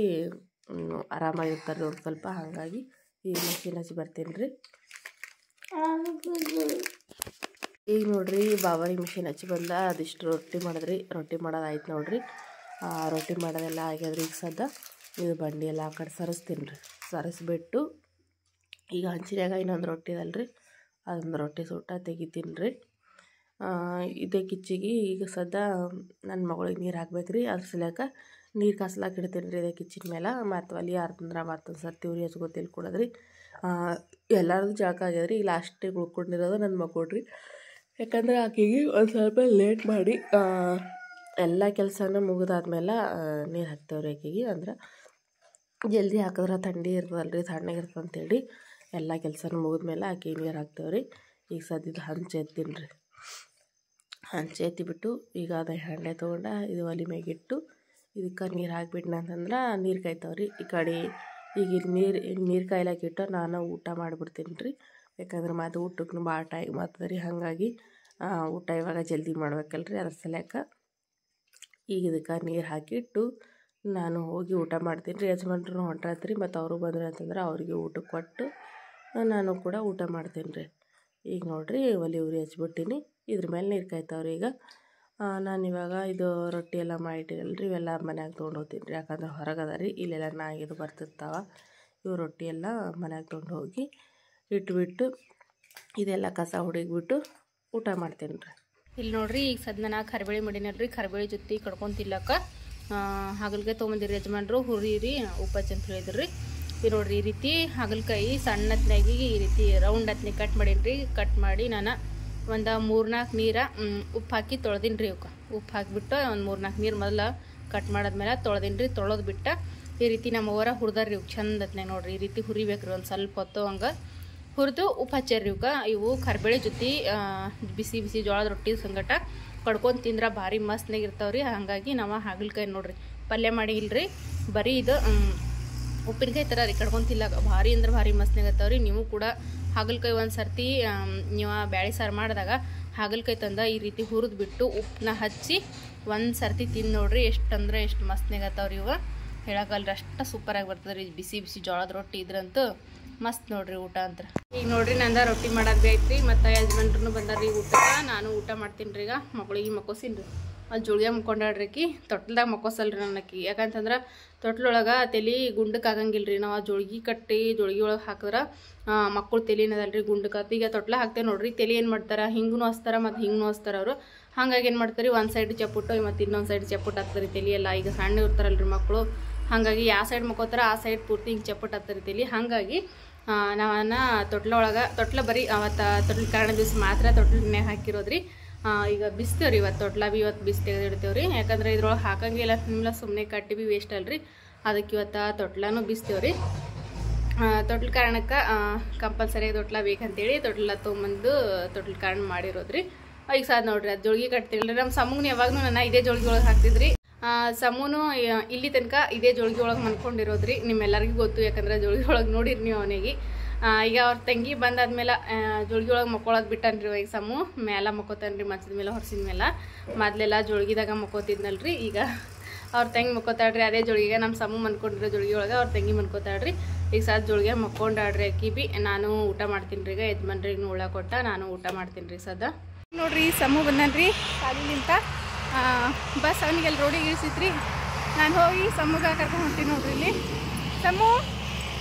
ಆರಾಮಾಗಿರ್ತಾರೆ ಒಂದು ಸ್ವಲ್ಪ ಹಾಗಾಗಿ ಈ ಮಷಿನ್ ಹಚ್ಚಿ ಬರ್ತೀನಿ ರೀ ಈಗ ನೋಡ್ರಿ ಬಾವರಿ ಮಿಷಿನ್ ಹಚ್ಚಿ ಬಂದ ಅದಿಷ್ಟು ರೊಟ್ಟಿ ಮಾಡಿದ್ರಿ. ರೊಟ್ಟಿ ಮಾಡೋದಾಯ್ತು ನೋಡ್ರಿ. ರೊಟ್ಟಿ ಮಾಡೋದೆಲ್ಲ ಆಗ್ಯದ್ರಿ. ಈಗ ಸದ್ದ ಇದು ಬಂಡಿ ಎಲ್ಲ ಆ ಕಡೆ ಸರಿಸ್ತೀನಿ ರೀ. ಸರಿಸ್ಬಿಟ್ಟು ಈಗ ಹಂಚಿನಾಗ ಇನ್ನೊಂದು ರೊಟ್ಟಿ ಇದಲ್ರಿ, ಅದೊಂದು ರೊಟ್ಟಿ ಸುಟ್ಟ ತೆಗಿತೀನಿ ರೀ. ಇದೇ ಕಿಚ್ಚಿಗೆ ಈಗ ಸದ್ದ ನನ್ನ ಮಗಳಿಗೆ ನೀರು ಹಾಕ್ಬೇಕು ರೀ. ಅದ್ರ ಸಲಕ ನೀರು ಕಾಸ್ಲಾಕ ಇಡ್ತೀನಿ ರೀ ಇದೇ ಕಿಚ್ಚಿನ ಮೇಲೆ. ಮತ್ತು ಒಲಿ ಯಾರ್ತಂದ್ರೆ ಮತ್ತೊಂದು ಸರ್ತಿ ಉರಿ ಹಚ್ಕೋತಿಲ್ ಕೊಡೋದ್ರಿ. ಎಲ್ಲರದು ಜಳಕ ಆಗ್ಯದ್ರಿ. ಈಗ ಲಾಸ್ಟಿಗೆ ಉಳ್ಕೊಂಡಿರೋದು ನನ್ನ ಮಕ್ಕಳ್ರಿ. ಯಾಕಂದ್ರೆ ಆಕೆಗೆ ಒಂದು ಸ್ವಲ್ಪ ಲೇಟ್ ಮಾಡಿ ಎಲ್ಲ ಕೆಲಸನ ಮುಗಿದಾದ್ಮೇಲೆ ನೀರು ಹಾಕ್ತೇವ್ರಿ ಆಕೆಗೆ. ಅಂದ್ರೆ ಜಲ್ದಿ ಹಾಕಿದ್ರೆ ಥಂಡಿ ಇರ್ತದಲ್ರಿ, ತಣ್ಣಗಿರ್ತದೆ ಅಂತೇಳಿ ಎಲ್ಲ ಕೆಲಸನೂ ಮುಗಿದ್ಮೇಲೆ ಆಕೆಗೆ ನೀರು ಹಾಕ್ತೇವ್ರಿ. ಈಗ ಸದ್ಯದ ಹಂಚು ಎತ್ತೀನಿ ರೀ. ಹಂಚು ಎತ್ತಿಬಿಟ್ಟು ಈಗ ಅದು ಹಂಡೆ ತೊಗೊಂಡು ಇದು ಒಲೆ ಮ್ಯಾಗಿಟ್ಟು ಇದಕ್ಕೆ ನೀರು ಹಾಕ್ಬಿಟ್ನ ಅಂತಂದ್ರೆ ನೀರು ಕಾಯ್ತಾವ್ರಿ. ಈ ಕಡೆ ಈಗ ನೀರು ಕಾಯ್ಲಾಕಿಟ್ಟು ನಾನು ಊಟ ಮಾಡಿಬಿಡ್ತೀನಿ ರೀ. ಯಾಕಂದ್ರೆ ಮತ್ತು ಊಟಕ್ಕೂ ಭಾಳ ಟೈಮ್ ಆಗ್ತದೆ ರೀ. ಹಾಗಾಗಿ ಊಟ ಇವಾಗ ಜಲ್ದಿ ಮಾಡ್ಬೇಕಲ್ರಿ, ಅದ್ರ ಸಲಕ ಈಗ ಇದಕ್ಕೆ ನೀರು ಹಾಕಿಟ್ಟು ನಾನು ಹೋಗಿ ಊಟ ಮಾಡ್ತೀನಿ ರೀ. ಯಜಮಾನ್ರು ಹೊಂಟ್ರಾತ್ರಿ, ಮತ್ತು ಅವರು ಬಂದ್ರು ಅಂತಂದ್ರೆ ಅವ್ರಿಗೆ ಊಟಕ್ಕೆ ಕೊಟ್ಟು ನಾನು ಕೂಡ ಊಟ ಮಾಡ್ತೀನಿ ರೀ. ಈಗ ನೋಡಿರಿ ಒಲೆ ಉರಿ ಹಚ್ಬಿಟ್ಟಿನಿ. ಇದ್ರ ಮೇಲೆ ನೀರು ಕಾಯ್ತಾವ್ರಿ. ಈಗ ನಾನು ಇವಾಗ ಇದು ರೊಟ್ಟಿ ಎಲ್ಲ ಮಾಡಿಟ್ಟಿರಲ್ರಿ, ಇವೆಲ್ಲ ಮನ್ಯಾಗ ತೊಗೊಂಡು ಹೋಗ್ತೀನಿ ರೀ. ಯಾಕಂದ್ರೆ ಹೊರಗದ ರೀ, ಇಲ್ಲೆಲ್ಲ ನಾಯಿದು ಬರ್ತಿರ್ತಾವೆ. ಇವು ರೊಟ್ಟಿ ಎಲ್ಲ ಮನ್ಯಾಗ ತೊಗೊಂಡು ಹೋಗಿ ಇಟ್ಬಿಟ್ಟು ಇದೆಲ್ಲ ಕಸ ಹೊಡಿಗ್ಬಿಟ್ಟು ಊಟ ಮಾಡ್ತೀನಿ ರೀ. ಇಲ್ಲಿ ನೋಡ್ರಿ ಈಗ ಸದ್ನ ನಾ ಕರಿಬೇಳಿ ಮಾಡಿನಲ್ರಿ. ಕರಿಬೇಳಿ ಜೊತೆ ಕಡ್ಕೊಂಡು ತಿಲ್ಲಕ್ಕ ಹಾಗಲ್ಕಾಯಿ ತೊಗೊಂಬಂದಿರಿ ಯಜಮಾನ್ರು. ಹುರಿರಿ ಉಪ್ಪಚ್ಚ ಅಂತ ಹೇಳಿದ್ರಿ. ಇದು ನೋಡ್ರಿ ಈ ರೀತಿ ಹಾಗಲ್ಕಾಯಿ ಸಣ್ಣ ಹತ್ನಾಗಿ ಈ ರೀತಿ ರೌಂಡ್ ಹತ್ನಾಗ ಕಟ್ ಮಾಡೀನಿ. ಕಟ್ ಮಾಡಿ ನಾನು ಒಂದು 3-4 ನೀರು ಉಪ್ಪು ಹಾಕಿ ತೊಳೆದೀನಿ ರೀ. ಇವಕ್ಕೆ ಉಪ್ಪು ಹಾಕಿಬಿಟ್ಟು ಒಂದು 3-4 ನೀರು ಮೊದಲು ಕಟ್ ಮಾಡಾದ್ಮೇಲೆ ತೊಳೆದೀನಿ ರೀ. ತೊಳೆದು ಬಿಟ್ಟು ಈ ರೀತಿ ನಮ್ಮ ಅವರ ಹುರಿದಾರ್ರಿ ಇವು ಚಂದ ಹತ್ನಾಗ ನೋಡ್ರಿ. ಈ ರೀತಿ ಹುರಿಬೇಕ್ರಿ. ಒಂದು ಸ್ವಲ್ಪ ಹೊತ್ತು ಹಂಗೆ ಹುರಿದು ಉಪ್ಪು ಹಚ್ಚಾರ್ರಿ. ಇವು ಕರಿಬೇಳೆ ಜೊತೆ ಬಿಸಿ ಬಿಸಿ ಜೋಳದ ರೊಟ್ಟಿ ಸಂಗಟ ಕಡ್ಕೊಂಡು ತಿಂದ್ರೆ ಭಾರಿ ಮಸ್ತ್ನಾಗ ಇರ್ತಾವ್ರಿ. ಹಾಗಾಗಿ ನಾವು ಹಾಗಲ್ಕಾಯಿ ನೋಡ್ರಿ ಪಲ್ಯ ಮಾಡಿಲ್ರಿ, ಬರೀ ಇದು ಉಪ್ಪಿನಕಾಯಿ ಥರ ರೀ ಕಡ್ಕೊಂತಿಲ್ಲ. ಭಾರಿ ಅಂದ್ರೆ ಭಾರಿ ಮಸ್ತ್ನಾಗ ಇರ್ತಾವ್ರಿ. ನೀವು ಕೂಡ ಹಾಗಲ್ಕಾಯಿ ಒಂದು ಸರ್ತಿ ನೀವು ಬ್ಯಾಳಿ ಸಾರು ಮಾಡಿದಾಗ ಹಾಗಲ್ಕಾಯಿ ತಂದ ಈ ರೀತಿ ಹುರಿದು ಬಿಟ್ಟು ಉಪ್ಪನ್ನ ಹಚ್ಚಿ ಒಂದು ಸರ್ತಿ ತಿಂದು ನೋಡ್ರಿ. ಎಷ್ಟು ಅಂದ್ರೆ ಎಷ್ಟು ಮಸ್ತ್ನಾಗ ಇರ್ತಾವ್ರಿ. ಇವು ಹೇಳಕ್ಕಲ್ರಿ, ಅಷ್ಟು ಸೂಪರಾಗಿ ಬರ್ತದೆ ರೀ. ಬಿಸಿ ಬಿಸಿ ಜೋಳದ ರೊಟ್ಟಿ ಇದ್ರಂತೂ ಮಸ್ತ್ ನೋಡ್ರಿ ಊಟ ಅಂತ. ಈಗ ನೋಡ್ರಿ ನಂದ ರೊಟ್ಟಿ ಮಾಡೋದು ಐತ್ರಿ. ಮತ್ತು ಯಜಮಾನ್ರು ಬಂದಾರ್ರಿ ಊಟಕ್ಕೆ. ನಾನು ಊಟ ಮಾಡ್ತೀನಿ ರೀ. ಈಗ ಮಕ್ಕಳಿಗೆ ಮಕ್ಕೋಸಿನಿ ರೀ. ಅಲ್ಲಿ ಜೋಳಿಗೆ ಮುಕ್ಕೊಂಡಾಡ್ರಿಕಿ ತೊಟ್ಲದಾಗ ಮಕ್ಕೋಸಲ್ರಿ ನನ್ನಕ್ಕಿ. ಯಾಕಂತಂದ್ರೆ ತೊಟ್ಲೊಳಗೆ ತಲೆ ಗುಂಡಕ್ಕೆ ಆಗಂಗಿಲ್ಲ ರೀ. ನಾವು ಜೋಳಿಗೆ ಕಟ್ಟಿ ಜೋಳಿಗೆ ಒಳಗೆ ಹಾಕಿದ್ರೆ ಮಕ್ಕಳು ತಲೆನದಲ್ರಿ ಗುಂಡಕ್ಕೆ. ಈಗ ತೊಟ್ಲ ಹಾಕ್ತೇವೆ ನೋಡ್ರಿ. ತಲೆ ಏನು ಮಾಡ್ತಾರೆ, ಹಿಂಗೂ ಹಸ್ತಾರೆ ಮತ್ತು ಹಿಂಗೂ ಹಸ್ತಾರೆ ಅವರು. ಹಾಗಾಗಿ ಏನು ಮಾಡ್ತಾರೆ, ಒಂದು ಸೈಡ್ ಚಪ್ಪುಟ್ಟು ಮತ್ತು ಇನ್ನೊಂದು ಸೈಡ್ ಚಪ್ಪುಟ್ಟು ಹಾಕ್ತಾರೆ ತಲೆ ಎಲ್ಲ. ಈಗ ಸಣ್ಣ ಇರ್ತಾರಲ್ರಿ ಮಕ್ಕಳು, ಹಾಗಾಗಿ ಯಾವ ಸೈಡ್ ಮಕ್ಕೋತಾರೆ ಆ ಸೈಡ್ ಪೂರ್ತಿ ಹಿಂಗೆ ಚಪ್ಪುಟ್ಟು ಹಾಕ್ತಾರೆ ತಲೆ. ಹಾಗಾಗಿ ನಾವನ್ನ ತೊಟ್ಲ ಬರೀ ಅವತ್ತು ತೊಟ್ಲ ಕಾರಣ ದಿವಸ ಮಾತ್ರ ತೊಟ್ಲನ್ನೇ ಹಾಕಿರೋದ್ರಿ. ಈಗ ಬಿಸ್ತೇವ್ರಿ. ಇವತ್ತು ತೊಟ್ಲ ಭೀ ಇವತ್ತು ಬಿಸಿ ತೆಗೆದಿಡ್ತೇವ್ರಿ. ಯಾಕಂದ್ರೆ ಇದ್ರೊಳಗೆ ಹಾಕಂಗಿಲ್ಲ ನಿಮ್ಲ ಸುಮ್ಮನೆ ಕಟ್ಟಿ ಭೀ ವೇಸ್ಟ್ ಅಲ್ರಿ. ಅದಕ್ಕೆ ಇವತ್ತು ತೊಟ್ಲನೂ ಬಿಸ್ತೇವ್ರಿ. ತೊಟ್ಲ ಕಾರಣಕ್ಕೆ ಕಂಪಲ್ಸರಿಯಾಗಿ ತೊಟ್ಲ ಬೇಕಂತೇಳಿ ತೊಟ್ಲ ತೊಗೊಂಬಂದು ತೊಟ್ಲ ಕಾರಣ ಮಾಡಿರೋದ್ರಿ. ಈಗ ಸಾದ್ ನೋಡ್ರಿ ಅದು ಜೋಳಿಗೆ ಕಟ್ತಿಲ್ರಿ. ನಮ್ಮ ಸಮೂನು ಯಾವಾಗೂ ನಾನು ಇದೇ ಜೋಳಿಗೆ ಒಳಗೆ ಹಾಕ್ತಿದ್ರಿ. ಸಮೂನು ಇಲ್ಲಿ ತನಕ ಇದೇ ಜೋಳಿಗೆ ಒಳಗೆ ಮನ್ಕೊಂಡಿರೋದ್ರಿ. ನಿಮ್ಮೆಲ್ಲರಿಗೂ ಗೊತ್ತು, ಯಾಕಂದ್ರೆ ಜೋಳಿಗೆ ಒಳಗೆ ನೋಡಿರಿ ನೀವು ಅವನಿಗೆ. ಈಗ ಅವ್ರ ತಂಗಿ ಬಂದಾದ್ಮೇಲೆ ಜೋಳಿಗೆ ಒಳಗೆ ಮಕ್ಕೊಳ್ಳೋದು ಬಿಟ್ಟನ್ರಿ. ಈಗ ಸಮೂ ಮೇಲೆ ಮಕ್ಕೋತಾನ್ರಿ, ಮಂಚದ ಮೇಲೆ ಹೊರಸಿದ ಮೇಲೆ. ಮೊದಲೆಲ್ಲ ಜೋಳಿಗೆದಾಗ ಮಕ್ಕೋತಿದ್ನಲ್ರಿ. ಈಗ ಅವ್ರ ತಂಗಿ ಮಕ್ಕೋತಾಳ್ರಿ ಅದೇ ಜೋಳಿಗೆ. ನಮ್ಮ ಸಮೂ ಮನ್ಕೊಂಡಿರೋ ಜೋಳಿಗೆ ಒಳಗೆ ಅವ್ರ ತಂಗಿ ಮನ್ಕೋತಾಳ್ರಿ. ಈಗ ಸಾತ್ ಜೋಳಿಗೆ ಮಕ್ಕೊಂಡಾಡ್ರಿ ಅಕ್ಕಿ ಭೀ. ನಾನು ಊಟ ಮಾಡ್ತೀನಿ ರೀ. ಈಗ ಯಜಮಾನ್ರಿಗೆ ಉಳ್ಳ ಕೊಟ್ಟ ನಾನು ಊಟ ಮಾಡ್ತೀನಿ ರೀ ಸದಾ. ನೋಡ್ರಿ ಸಮೂ ಬಂದನ್ರಿ ಕಾಲಿಲಿಂತ. ಬಸ್ ಅವನಿಗೆಲ್ಲ ರೋಡಿಗೆ ಇಳಿಸಿತ್ರಿ. ನಾನು ಹೋಗಿ ಸಮೂಗ ಕರ್ಕೊಂಡು ಹೊಂಟೀನಿ ನೋಡ್ರಿ. ಇಲ್ಲಿ ಸಮೂ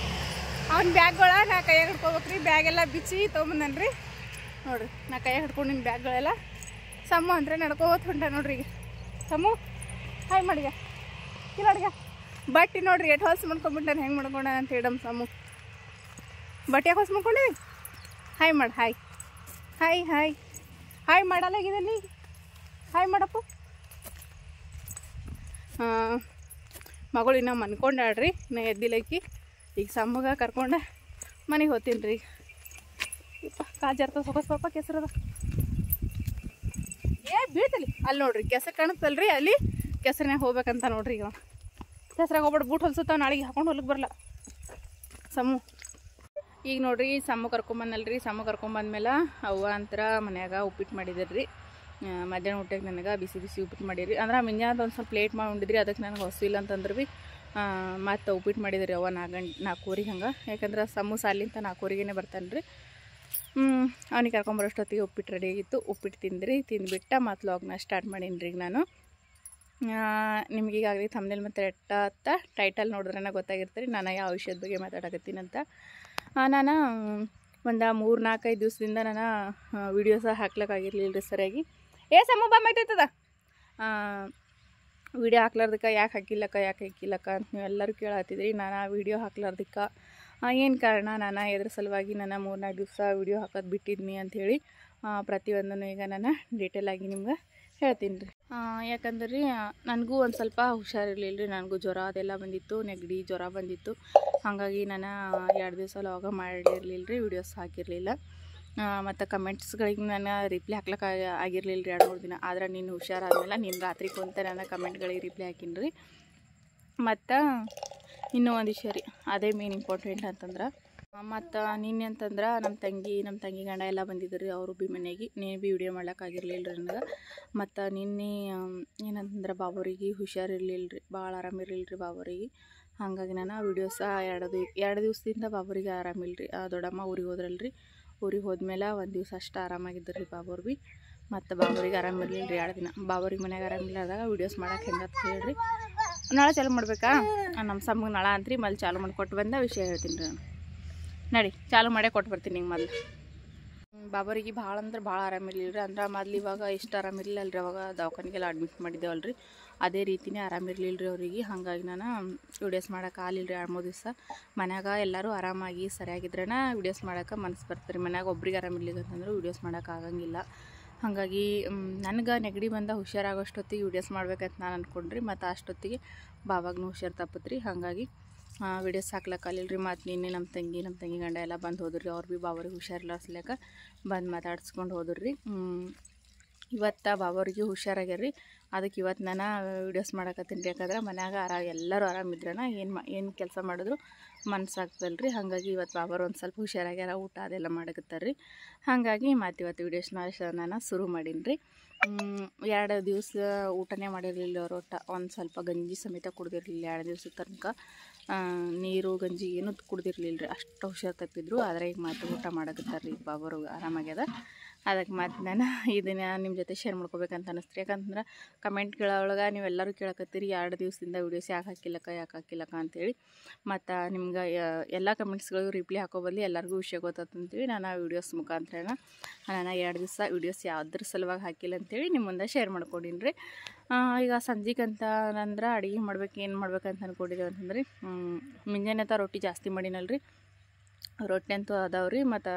ಅವ್ನ ಬ್ಯಾಗ್ಗಳ ನಾ ಕೈಯಾಗ ಹಿಡ್ಕೋಬೇಕ್ರಿ. ಬ್ಯಾಗೆಲ್ಲ ಬಿಚ್ಚಿ ತೊಗೊಂಬಂದನ್ರಿ ನೋಡ್ರಿ. ನಾ ಕೈಯಾಗ ಹಿಡ್ಕೊಂಡಿನಿ ಬ್ಯಾಗ್ಗಳೆಲ್ಲ. ಸಮೂ ಅಂದರೆ ನಡ್ಕೋತ ಹೊಂಟ ನೋಡ್ರಿ. ಈಗ ಸಮೂ ಹಾಯ್ ಮಾಡಿಗ ಇಲ್ಲ ಅಡ್ಗ ಬಟ್ಟೆ ನೋಡ್ರಿ ಎಟ್ ಹೊಲ್ಸು ಮಾಡ್ಕೊಂಬಿಟ್ಟಾನೆ. ಹೆಂಗೆ ಮಾಡ್ಕೊಂಡ ಅಂತ ಹೇಳಿ ನಮ್ಮ ಸಮೂ ಬಟ್ಟೆ ಹೊಲ್ಸು ಮಾಡ್ಕೊಂಡಿವಿ. ಹಾಯ್ ಮಾಡಿ ಹಾಯ್ ಹಾಯ್ ಹಾಯ್ ಹಾಯ್ ಮಾಡಲ್ಲಾಗಿದಲ್ಲಿ. ಹಾಯ್ ಮಾಡಪ್ಪ. ಮಗಳು ಇನ್ನೂ ಮನ್ಕೊಂಡಾಡ್ರಿ, ನಾ ಎದ್ದಿಲ್ಲಕ್ಕಿ. ಈಗ ಸಮ್ಮಗ ಕರ್ಕೊಂಡ ಮನೆಗೆ ಹೋಗ್ತೀನಿ ರೀ. ಈಗ ಕಾಜಾರ್ತ ಸೊಗಸ್ಪಪ್ಪ ಕೆಸರದ ಬೀಳ್ತಲಿ ಅಲ್ಲಿ ನೋಡ್ರಿ. ಕೆಸರು ಕಾಣುತ್ತಲ್ರಿ, ಅಲ್ಲಿ ಕೆಸರಿನಾಗ ಹೋಗ್ಬೇಕಂತ ನೋಡ್ರಿ. ಈಗ ಕೆಸರಾಗ ಹೋಗ್ಬಿಟ್ಟು ಬೂಟ್ ಹೊಲ್ಸುತ್ತಾವ, ನಾಳೆಗೆ ಹಾಕೊಂಡು ಹೊಲಕ್ಕೆ ಬರಲ್ಲ ಸಮೂ. ಈಗ ನೋಡ್ರಿ ಸಮ್ಮು ಕರ್ಕೊಂಬಂದಲ್ರಿ. ಸಮ್ಮು ಕರ್ಕೊಂಬಂದ್ಮೇಲೆ ಅವ್ವ ಅಂತರ ಮನ್ಯಾಗ ಉಪ್ಪಿಟ್ಟು ಮಾಡಿದ್ರಿ. ಮಧ್ಯಾಹ್ನ ಊಟಕ್ಕೆ ನನಗೆ ಬಿಸಿ ಬಿಸಿ ಉಪ್ಪಿಟ್ಟು ಮಾಡಿರಿ. ಅಂದ್ರೆ ಮುಂಜಾನೆ ಒಂದು ಸ್ವಲ್ಪ ಲೇಟ್ ಮಾಡಿ ಉಂಡಿದ್ರಿ. ಅದಕ್ಕೆ ನನಗೆ ಹೊಸಿಲ್ಲ ಅಂತಂದ್ರೆ ಭೀ ಮತ್ತು ಉಪ್ಪಿಟ್ಟು ಮಾಡಿದ್ರಿ ಅವ್ವ 4 ಗಂಟೆ 4 ಹಂಗೆ. ಯಾಕಂದ್ರೆ ಸಮೂ ಸಾಲಿಂತ 4 ಬರ್ತಾನೆ ರೀ. ಅವ್ನಿಗೆ ಕರ್ಕೊಂಬರೋಷ್ಟೊತ್ತಿಗೆ ಉಪ್ಪಿಟ್ಟು ರೆಡಿ ಆಗಿತ್ತು. ಉಪ್ಪಿಟ್ಟು ತಿಂದ್ರಿ, ತಿಂದುಬಿಟ್ಟು ಮತ್ತು ವ್ಲಾಗ್ನ ಸ್ಟಾರ್ಟ್ ಮಾಡೀನಿ ರೀ ಈಗ ನಾನು. ನಿಮ್ಗೆ ಈಗಾಗಲೇ ಥಂಬ್ನೇಲ್ ಮತ್ತು ಟೈಟಲ್ ನೋಡಿದ್ರೆ ಗೊತ್ತಾಗಿರ್ತೀರಿ ನಾನು ಯಾವ ವಿಷಯದ ಬಗ್ಗೆ ಮಾತಾಡಕತ್ತೀನಂತ. ನಾನು ಒಂದು 3-4 ದಿವಸದಿಂದ ನಾನು ವೀಡಿಯೋಸ ಹಾಕ್ಲಿಕ್ಕಾಗಿರ್ಲಿಲ್ಲ ರೀ ಸರಿಯಾಗಿ. ಸಮೂಹತದ ವೀಡಿಯೋ ಹಾಕ್ಲಾರ್ದಕ್ಕೆ ಯಾಕೆ ಹಾಕಿಲ್ಲಕ್ಕ ಅಂತ ನೀವೆಲ್ಲರೂ ಕೇಳತ್ತಿದ್ರಿ. ನಾನು ಆ ವೀಡಿಯೋ ಹಾಕ್ಲಾರ್ದಕ್ಕೆ ಏನು ಕಾರಣ, ನಾನು ಎದ್ರ ಸಲುವಾಗಿ ನಾನು 3-4 ದಿವಸ ವೀಡಿಯೋ ಹಾಕೋದು ಬಿಟ್ಟಿದ್ನಿ ಅಂಥೇಳಿ ಪ್ರತಿಯೊಂದನ್ನು ಈಗ ನಾನು ಡೀಟೇಲಾಗಿ ನಿಮ್ಗೆ ಹೇಳ್ತೀನಿ ರೀ. ಯಾಕಂದ್ರೆ ರೀ ನನಗೂ ಒಂದು ಸ್ವಲ್ಪ ಹುಷಾರಿರಲಿಲ್ಲ ರೀ. ನನಗೂ ಜ್ವರ ಅದೆಲ್ಲ ಬಂದಿತ್ತು, ನೆಗಡಿ ಜ್ವರ ಬಂದಿತ್ತು. ಹಾಗಾಗಿ ನಾನು 2 ದಿವಸ ಲಾಗ ಮಾಡಿರಲಿಲ್ಲ ರೀ, ವೀಡಿಯೋಸ್ ಹಾಕಿರಲಿಲ್ಲ. ಮತ್ತು ಕಮೆಂಟ್ಸ್ಗಳಿಗೆ ನಾನು ರಿಪ್ಲೈ ಹಾಕ್ಲಿಕ್ಕೆ ಆಗಿರಲಿಲ್ಲ ರೀ 2-3 ದಿನ. ಆದ್ರೆ ನೀನು ಹುಷಾರಾದ್ಮೇಲೆ ನೀನು ರಾತ್ರಿ ಕುಂತ ನಾನು ಕಮೆಂಟ್ಗಳಿಗೆ ರಿಪ್ಲೈ ಹಾಕಿನಿ ರೀ. ಮತ್ತು ಇನ್ನೂ ಒಂದು ವಿಷಯ ರೀ, ಅದೇ ಮೇನ್ ಇಂಪಾರ್ಟೆಂಟ್ ಅಂತಂದ್ರೆ, ಮತ್ತು ನಿನ್ನೆ ಅಂತಂದ್ರೆ ನಮ್ಮ ತಂಗಿ ಗಂಡ ಎಲ್ಲ ಬಂದಿದ್ರು ರೀ. ಅವರು ಮನೆಗೆ ವಿಡಿಯೋ ಮಾಡ್ಲಿಕ್ಕಾಗಿರ್ಲಿಲ್ಲ ರೀ ನನಗೆ. ಮತ್ತು ನಿನ್ನೆ ಏನಂತಂದ್ರೆ ಬಾಬೋರಿಗೆ ಹುಷಾರಿರ್ಲಿಲ್ಲ ರೀ, ಭಾಳ ಆರಾಮಿರಲಿಲ್ಲ ರೀ ಬಾಬೋರಿಗೆ. ಹಾಗಾಗಿ ನಾನು ವೀಡಿಯೋಸ 2 ದಿವಸದಿಂದ ಬಾಬೋರಿಗೆ ಆರಾಮಿಲ್ಲ ರೀ. ದೊಡ್ಡಮ್ಮ ಊರಿಗೆ ಹೋದ್ರಲ್ಲ ರೀ, ಊರಿಗೆ ಹೋದ್ಮೇಲೆ 1 ದಿವಸ ಅಷ್ಟು ಆರಾಮಾಗಿದ್ದರು ರೀ ಬಾಬೋರು ಭೀ. ಮತ್ತು ಬಾಬೋರಿಗೆ ಆರಾಮಿರಲಿಲ್ಲ ರೀ 2 ದಿನ. ಬಾಬೋರಿಗೆ ಮನೆಗೆ ಆರಾಮಿಲ್ಲದಾಗ ವೀಡಿಯೋಸ್ ಮಾಡೋಕೆ ಹೆಂಗಂತ ಹೇಳ್ರಿ. ನಾಳೆ ಚಾಲು ಮಾಡ್ಬೇಕಾ? ನಮ್ಮ ಸಮ್ಮಗೆ ನಾಳೆ ಅಂತ್ರಿ ಮಲ್ಲಿ ಚಾಲು ಮಾಡಿಕೊಟ್ಟು ಬಂದ ವಿಷಯ ಹೇಳ್ತೀನಿ ರೀ ನಾನು. ನಡಿ ಚಾಲು ಮಾಡೇ ಕೊಟ್ಟು ಬರ್ತೀನಿ ನಿಂಗೆ ಮೊದಲು. ಬಾಬೋರಿಗೆ ಭಾಳ ಅಂದ್ರೆ ಭಾಳ ಆರಾಮಿರಲಿಲ್ಲ ರೀ. ಅಂದ್ರೆ ಮೊದಲು ಇವಾಗ ಎಷ್ಟು ಆರಾಮಿರಲಿಲ್ಲ ಅಲ್ರಿ, ಅವಾಗ ದವಾಖಾನೆಗೆಲ್ಲ ಅಡ್ಮಿಟ್ ಮಾಡಿದ್ದೇವಲ್ಲ ರೀ, ಅದೇ ರೀತಿನೇ ಆರಾಮಿರಲಿಲ್ಲ ರೀ ಅವರಿಗೆ. ಹಾಗಾಗಿ ನಾನು ವೀಡಿಯೋಸ್ ಮಾಡೋಕೆ ಆಗಲಿಲ್ಲ ರೀ 2-3 ದಿವಸ. ಮನ್ಯಾಗ ಎಲ್ಲರೂ ಆರಾಮಾಗಿ ಸರಿಯಾಗಿದ್ರೇ ವೀಡಿಯೋಸ್ ಮಾಡೋಕೆ ಮನಸ್ಸು ಬರ್ತಾರೆ. ಮನ್ಯಾಗ ಒಬ್ರಿಗೆ ಆರಾಮಿರ್ಲಿಲ್ಲ ಅಂತಂದ್ರೆ ವೀಡಿಯೋಸ್ ಮಾಡೋಕೆ ಆಗಂಗಿಲ್ಲ. ಹಾಗಾಗಿ ನನಗೆ ನೆಗಡಿ ಬಂದ ಹುಷಾರಾಗೋಷ್ಟೊತ್ತಿಗೆ ವೀಡಿಯೋಸ್ ಮಾಡ್ಬೇಕಂತ ನಾನು ಅಂದ್ಕೊಂಡ್ರಿ. ಮತ್ತು ಅಷ್ಟೊತ್ತಿಗೆ ಬಾವಾಗೂ ಹುಷಾರು ತಪ್ಪತ್ರಿ. ಹಾಗಾಗಿ ವೀಡಿಯೋಸ್ ಹಾಕ್ಲಿಕ್ಕಾಗಲಿಲ್ಲ ರೀ. ಮತ್ತು ನಿನ್ನೆ ನಮ್ಮ ತಂಗಿ ಗಂಡ ಎಲ್ಲ ಬಂದು ಹೋದ್ರಿ. ಅವ್ರು ಭೀ ಬಾಬೋರಿಗೆ ಹುಷಾರಿಲ್ಲ ಅನ್ಸ್ಲಿಕ್ಕೆ ಬಂದು ಮಾತಾಡ್ಸ್ಕೊಂಡು ಹೋದ್ರಿ ರೀ. ಇವತ್ತು ಬಾಬೋರಿಗೆ ಹುಷಾರಾಗ್ಯಾರ ರೀ. ಅದಕ್ಕೆ ಇವತ್ತು ನಾನು ವೀಡಿಯೋಸ್ ಮಾಡಕತ್ತೀನಿ ರೀ. ಯಾಕಂದ್ರೆ ಮನ್ಯಾಗ ಎಲ್ಲರೂ ಆರಾಮಿದ್ರನ ಏನು ಕೆಲಸ ಮಾಡಿದ್ರು ಮನಸ್ಸಾಗ್ತದಲ್ಲ ರೀ. ಹಾಗಾಗಿ ಇವತ್ತು ಬಾಬೋರು ಒಂದು ಸ್ವಲ್ಪ ಹುಷಾರಾಗ್ಯಾರ, ಊಟ ಅದೆಲ್ಲ ಮಾಡಕತ್ತಾರೆ ರೀ. ಹಾಗಾಗಿ ಮತ್ತು ಇವತ್ತು ವೀಡಿಯೋಸ್ನ ನಾನು ಶುರು ಮಾಡೀನಿ ರೀ. 2 ದಿವಸ ಊಟನೇ ಮಾಡಿರಲಿಲ್ಲ ಅವರು. ಒಂದು ಸ್ವಲ್ಪ ಗಂಜಿ ಸಮೇತ ಕುಡ್ದಿರಲಿಲ್ಲ 2 ದಿವಸದ ತನಕ. ನೀರು ಗಂಜಿ ಏನೂ ಕುಡ್ದಿರ್ಲಿಲ್ಲ ರೀ, ಅಷ್ಟು ಹುಷಾರು ತಪ್ಪಿದ್ರು. ಆದರೆ ಈಗ ಮತ್ತೆ ಊಟ ಮಾಡಕತ್ತಾರೆ ರೀ, ಬಾಬೋರು ಆರಾಮಾಗ್ಯದ. ಅದಕ್ಕೆ ಮತ್ತು ನಾನು ಇದನ್ನು ನಿಮ್ಮ ಜೊತೆ ಶೇರ್ ಮಾಡ್ಕೋಬೇಕಂತ ಅನ್ನಿಸ್ತು. ಯಾಕಂತಂದ್ರೆ ಕಮೆಂಟ್ಗಳೊಳಗೆ ನೀವೆಲ್ಲರೂ ಕೇಳಕತ್ತೀರಿ 2 ದಿವಸದಿಂದ ವೀಡಿಯೋಸ್ ಯಾಕೆ ಹಾಕಿಲ್ಲಕ್ಕ ಅಂತೇಳಿ. ಮತ್ತು ನಿಮ್ಗೆ ಎಲ್ಲ ಕಮೆಂಟ್ಸ್ಗಳಿಗೂ ರಿಪ್ಲೈ ಹಾಕೋ ಬದಲು ಎಲ್ಲರಿಗೂ ವಿಷಯ ಗೊತ್ತಂತೇಳಿ ನಾನು ವೀಡಿಯೋಸ್ ಮುಖಾಂತರ ನಾನು 2 ದಿವಸ ವೀಡಿಯೋಸ್ ಯಾವುದ್ರ ಸಲುವಾಗಿ ಹಾಕಿಲ್ಲ ಅಂತೇಳಿ ನಿಮ್ಮ ಮುಂದೆ ಶೇರ್ ಮಾಡ್ಕೊಂಡೀನಿ ರೀ. ಈಗ ಸಂಜೆಗಂತ ಅಂದ್ರೆ ಅಡುಗೆ ಏನು ಮಾಡ್ಬೇಕಂತ ಅಂದ್ಕೊಂಡಿದ್ದೇವೆ ಅಂತಂದ್ರೆ, ಮುಂಜಾನೆ ರೊಟ್ಟಿ ಜಾಸ್ತಿ ಮಾಡಿನಲ್ರಿ, ರೊಟ್ಟಿ ಅಂತೂ ಅದಾವ್ರಿ. ಮತ್ತು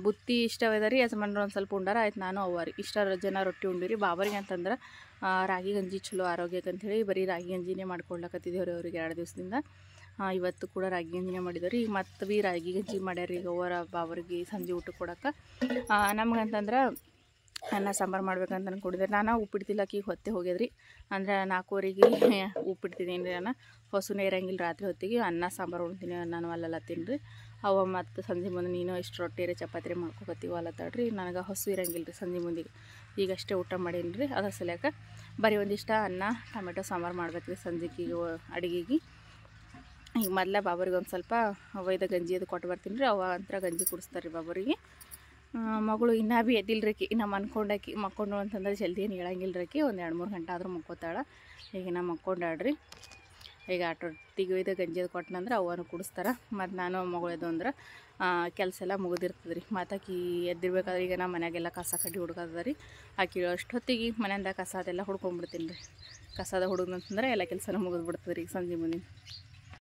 ಬುತ್ತಿ ಇಷ್ಟವದ ರೀ, ಯಜಮಾನ್ರು ಒಂದು ಸ್ವಲ್ಪ ಉಂಡಾರ ಆಯ್ತು. ನಾನು ಅವ್ರಿ ಇಷ್ಟ ಜನ ರೊಟ್ಟಿ ಉಂಡಿರಿ. ಬಾಬರಿಗೆ ಅಂತಂದ್ರೆ ರಾಗಿ ಗಂಜಿ ಚಲೋ ಆರೋಗ್ಯಕ್ಕೆ ಅಂಥೇಳಿ ಬರೀ ರಾಗಿ ಗಂಜಿನೇ ಮಾಡ್ಕೊಳ್ಲಕತ್ತಿದ್ದೇವ್ರಿ ಅವ್ರಿಗೆ 2 ದಿವಸದಿಂದ. ಇವತ್ತು ಕೂಡ ರಾಗಿ ಗಂಜಿನೇ ಮಾಡಿದವ್ರಿ. ಈಗ ಮತ್ತು ಭೀ ರಾಗಿ ಗಂಜಿ ಮಾಡ್ಯಾರ ಈಗ ಬಾಬರಿಗೆ ಸಂಜೆ ಊಟಕ್ಕೆ ಕೊಡೋಕೆ. ನಮಗಂತಂದ್ರೆ ಅನ್ನ ಸಾಂಬಾರು ಮಾಡ್ಬೇಕಂತ ಅಂದ್ಕೊಂಡಿದ್ದೆ. ನಾನು ಉಪ್ಪಿಟ್ಟು ತಿನ್ನಕ್ಕೆ ಹೊತ್ತೆ ಹೋಗ್ಯದ್ರಿ. ಅಂದರೆ 4:15ಗೆ ಉಪ್ಪಿಡ್ತೀನಿ ರೀ. ನಾನು ಹೊಸನೇ ಇರಂಗಿಲ್ಲ ರಾತ್ರಿ ಹೊತ್ತಿಗೆ. ಅನ್ನ ಸಾಂಬಾರು ಉಣ್ತೀನಿ ನಾನು ಅಲ್ಲೆಲ್ಲ ತಿನ್ನಿರಿ. ಅವ ಮತ್ತು ಸಂಜೆ ಮುಂದೆ ನೀನು ಇಷ್ಟು ರೊಟ್ಟಿ ಚಪಾತಿ ಮಾಡ್ಕೊತೀವಿ ಅಲ್ಲತ್ತಾಡ್ರಿ. ನನಗೆ ಹಸು ಇರಂಗಿಲ್ಲ ರೀ ಸಂಜೆ ಮುಂದಿಗೆ. ಈಗಷ್ಟೇ ಊಟ ಮಾಡೀನಿ ರೀ. ಅದ್ರ ಸಲಕ ಬರೀ ಒಂದಿಷ್ಟ ಅನ್ನ ಟೊಮೆಟೊ ಸಾಂಬಾರು ಮಾಡ್ಬೇಕು ರೀ ಸಂಜೆಗೆ ಅಡುಗೆಗೆ. ಈಗ ಮೊದಲೇ ಬಾಬರಿಗೆ ಒಂದು ಸ್ವಲ್ಪ ಒಯ್ದ ಗಂಜಿ ಅದು ಕೊಟ್ಟು ಬರ್ತೀನಿ ರೀ. ಅವ ಅಂತರ ಗಂಜಿ ಕುಡಿಸ್ತಾರೆ ರೀ ಬಾಬರಿಗೆ. ಮಗಳು ಇನ್ನೂ ಭೀ ಎದ್ದಿಲ್ರಕಿ. ನಮ್ಮ ಮನ್ಕೊಂಡಾಕಿ ಮಕ್ಕೊಂಡು ಅಂತಂದ್ರೆ ಜಲ್ದಿ ಏನು ಹೇಳಂಗಿಲ್ರಕಿ. ಒಂದು 2-3 ಗಂಟೆ ಆದರೂ ಮಕ್ಕೋತಾಳೆ. ಈಗ ನಾ ಮಕ್ಕೊಂಡಾಡ್ರಿ. ಈಗ ರೊಟ್ಟಿಗೆ ಒಯ್ದ ಗಂಜಿ ಅದು ಕೊಟ್ಟನಂದ್ರೆ ಅವನು ಕುಡಿಸ್ತಾರೆ. ಮತ್ತು ನಾನು ಮಗಳದು ಅಂದ್ರೆ ಕೆಲಸ ಎಲ್ಲ ಮುಗಿದಿರ್ತದೆ ರೀ. ಮತ್ತು ಆಕಿ ಎದ್ದಿರ್ಬೇಕಾದ್ರೆ ಈಗ ನಾ ಮನೆಯಾಗೆಲ್ಲ ಕಸ ಕಡ್ಡಿ ಹುಡ್ಕದ ರೀ. ಆಕಿ ಅಷ್ಟೊತ್ತಿಗೆ ಮನೆಯಿಂದ ಕಸ ಅದೆಲ್ಲ ಹುಡ್ಕೊಂಡ್ಬಿಡ್ತೀನಿ ರೀ. ಕಸದ ಹುಡುಗಂತಂದ್ರೆ ಎಲ್ಲ ಕೆಲಸನೂ ಮುಗಿದ್ಬಿಡ್ತದೆ ರೀ ಸಂಜೆ ಮುಂದಿನ.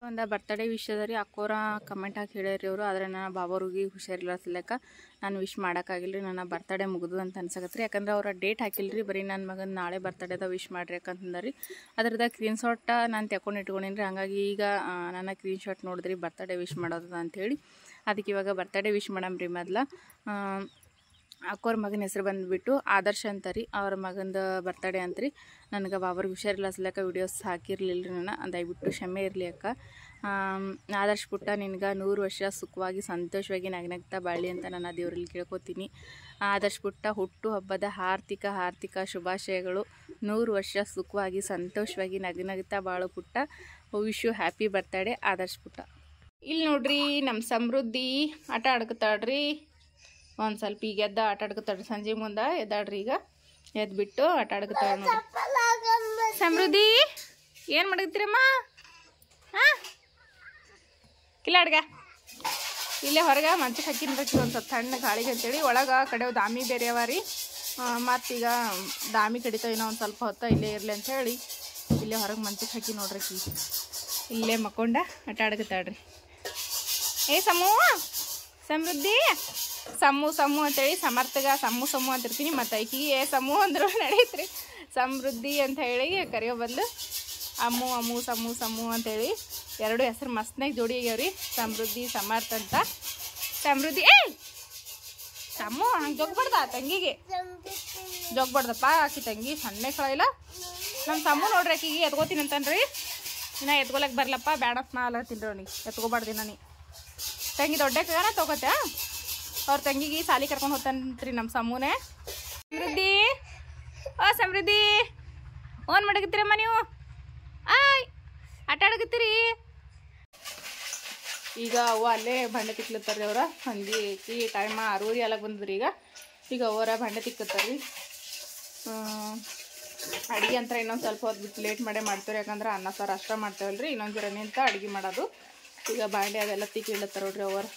ಒಂದು ಬರ್ತಡೇ ವಿಷಯದ ರೀ ಅಕ್ಕೋರ ಕಮೆಂಟ್ ಹಾಕಿ ಹೇಳ್ಯಾರಿ ಅವರು. ಆದರೆ ನಾನು ಬಾಬೋರಿಗೆ ಹುಷಾರಿಲ್ಲ ಸಲಕ ನಾನು ವಿಶ್ ಮಾಡೋಕ್ಕಾಗಿಲ್ಲ ರೀ. ನನ್ನ ಬರ್ತಡೇ ಮುಗಿದು ಅಂತ ಅನ್ಸಕತ್ರಿ. ಯಾಕಂದ್ರೆ ಅವ್ರ ಡೇಟ್ ಹಾಕಿಲ್ಲ ರೀ. ಬರೀ ನನ್ನ ಮಗನ ನಾಳೆ ಬರ್ತಡೇದ ವಿಶ್ ಮಾಡ್ರಿ ಯಾಕಂತಂದ್ರೆ ರೀ. ಅದ್ರದ್ದು ಸ್ಕ್ರೀನ್ಶಾಟ್ ನಾನು ತೆಕೊಂಡು ಇಟ್ಕೊಂಡಿನಿ ರೀ. ಹಾಗಾಗಿ ಈಗ ನನ್ನ ಸ್ಕ್ರೀನ್ಶಾಟ್ ನೋಡಿದ್ರಿ ಬರ್ತಡೇ ವಿಶ್ ಮಾಡೋದು ಅಂಥೇಳಿ. ಅದಕ್ಕೆ ಇವಾಗ ಬರ್ತಡೇ ವಿಶ್ ಮಾಡಮ್ರಿ. ಮೊದಲು ಅಕ್ಕೋರ ಮಗನ ಹೆಸರು ಬಂದುಬಿಟ್ಟು ಆದರ್ಶ ಅಂತ ರೀ. ಅವ್ರ ಮಗಂದು ಬರ್ತಡೇ ಅಂತ್ರಿ. ನನಗೆ ಬಾಬರಿಗೆ ಹುಷಾರಿಲ್ಲ ಸಲಕ ವೀಡಿಯೋಸ್ ಹಾಕಿರಲಿಲ್ಲ ರೀ. ನಾನು ದಯವಿಟ್ಟು ಕ್ಷಮೆ ಇರಲಿ ಅಕ್ಕ. ಆದರ್ಶ ಪುಟ್ಟ ನಿನ್ಗೆ 100 ವರ್ಷ ಸುಖವಾಗಿ ಸಂತೋಷವಾಗಿ ನಗನಗ್ತಾ ಬಾಳಿ ಅಂತ ನಾನು ದೇವರಲ್ಲಿ ಕೇಳ್ಕೊತೀನಿ. ಆದರ್ಶ ಪುಟ್ಟ ಹುಟ್ಟು ಹಬ್ಬದ ಹಾರ್ದಿಕ ಶುಭಾಶಯಗಳು. 100 ವರ್ಷ ಸುಖವಾಗಿ ಸಂತೋಷವಾಗಿ ನಗನಗ್ತಾ ಬಾಳು ಪುಟ್ಟ. ವಿಶ್ ಯು ಹ್ಯಾಪಿ ಬರ್ತಡೇ ಆದರ್ಶ ಪುಟ್ಟ. ಇಲ್ಲಿ ನೋಡ್ರಿ ನಮ್ಮ ಸಮೃದ್ಧಿ ಆಟ ಆಡ್ಕತ್ತಾಳ್ರಿ. ಒಂದು ಸ್ವಲ್ಪ ಈಗ ಎದ್ದ ಆಟ ಆಡ್ಕೊತಾಳ್ರಿ. ಸಂಜೆ ಮುಂದೆ ಎದ್ದಾಡ್ರಿ. ಈಗ ಎದ್ಬಿಟ್ಟು ಆಟ ಆಡ್ಕೊತಾಳೆ ನೋಡ್ರಿ. ಸಮೃದ್ಧಿ ಏನು ಮಾಡತ್ತೀರಮ್ಮ? ಹಾಂ ಕಿಲಾಡ್ಗ ಇಲ್ಲೇ ಹೊರಗೆ ಮಂಚಕ್ಕೆ ಹಾಕಿನ್ರಿ ಒಂದು ಸ್ವಲ್ಪ ಸಣ್ಣ ಗಾಳಿಗೆ ಅಂತೇಳಿ. ಒಳಗೆ ಕಡೆ ದಾಮಿ ಬೇರೆ ಅವ ರೀ. ಮತ್ತೀಗ ದಾಮಿ ಕಡಿತಾವ ಇನ್ನೂ ಒಂದು ಸ್ವಲ್ಪ ಹೊತ್ತು ಇಲ್ಲೇ ಇರಲಿ ಅಂಥೇಳಿ ಇಲ್ಲೇ ಹೊರಗೆ ಮಂಚಕ್ಕೆ ಹಾಕಿ ನೋಡ್ರಿ. ಇಲ್ಲೇ ಮಕ್ಕೊಂಡ ಆಟ ಆಡ್ಕೊತಾಳ್ರಿ. ಏ ಸಮೃದ್ಧಿ ಸಮು ಅಂತೇಳಿ ಸಮರ್ಥಗ ಸಮು ಅಂತಿರ್ತೀನಿ. ಮತ್ತು ಐಕಿಗೆ ಏ ಸಮು ಅಂದ್ರು ನಡೀತ್ರಿ. ಸಮೃದ್ಧಿ ಅಂತ ಹೇಳಿ ಕರೆಯೋ ಬದಲು ಅಮ್ಮು ಸಮು ಅಂತೇಳಿ ಎರಡು ಹೆಸರು ಮಸ್ತ್ನಾಗ ಜೋಡಿ ಆಗ್ಯಾವ್ರಿ. ಸಮೃದ್ಧಿ ಸಮರ್ಥ ಅಂತ. ಸಮೃದ್ಧಿ ಏ ಸಮು ಹಂಗೆ ಜೋಗ್ಬಾರ್ದ ತಂಗಿಗೆ ಜೋಗ್ಬಾರ್ದಪ್ಪ. ಆಕಿ ತಂಗಿ ಸಣ್ಣ ಕಳಿಲ್ಲ. ನಮ್ಮ ಸಮು ನೋಡ್ರಿ ಆಕಿಗೆ ಎತ್ಕೋತೀನಿ ಅಂತನ್ರಿ. ಇನ್ನು ಎತ್ಕೊಳಕ್ಕೆ ಬರ್ಲಪ್ಪ ಬೇಡ ನಾ ಅಲ್ಲತ್ತೀನಿ ಅವನಿಗೆ ಎತ್ಕೊಬಾರ್ದು ನೀ ತಂಗಿ ದೊಡ್ಡಕ್ಕಾನ ತೊಗೋತ. ಅವ್ರ ತಂಗಿಗೆ ಸಾಲಿ ಕರ್ಕೊಂಡು ಹೋಗ್ತಾನ್ರಿ ನಮ್ಮ ಸಮೂನೇ. ಸಮೃದ್ಧಿ ಸಮೃದ್ಧಿ ಓನ್ ಮಾಡಕತ್ತೀರಮ್ಮ ನೀವು? ಆಯ್ ಆಟ ಆಡಕತ್ತೀರಿ. ಈಗ ಅವ್ವ ಅಲ್ಲೇ ಬಂಡೆ ತಿಕ್ಲತ್ತಾರ್ರಿ. ಅವ್ರ ಸಂಜೆ ಐತಿ ಟೈಮ್ 6:30 ಅಲಾಗ ಬಂದ್ರಿ. ಈಗ ಅವರ ಬಂಡೆ ತಿಕ್ಕತ್ತಾರ್ರಿ. ಅಡುಗೆ ಅಂತ ಇನ್ನೊಂದು ಸ್ವಲ್ಪ ಹೊತ್ತು ಬಿಟ್ಟು ಲೇಟ್ ಮಾಡೇ ಮಾಡ್ತೇವೆ. ಯಾಕಂದ್ರೆ ಅನ್ನ ಸಾರು ಅಷ್ಟ ಮಾಡ್ತೇವಲ್ರಿ. ಇನ್ನೊಂದು ಜರ ನಿಂತ ಅಡುಗೆ ಮಾಡೋದು. ಈಗ ಬಾಂಡೆ ಅದೆಲ್ಲ ತಿಕ್ಲಿಲ್ಲತ್ತಾರ ನೋಡ್ರಿ ಅವರು.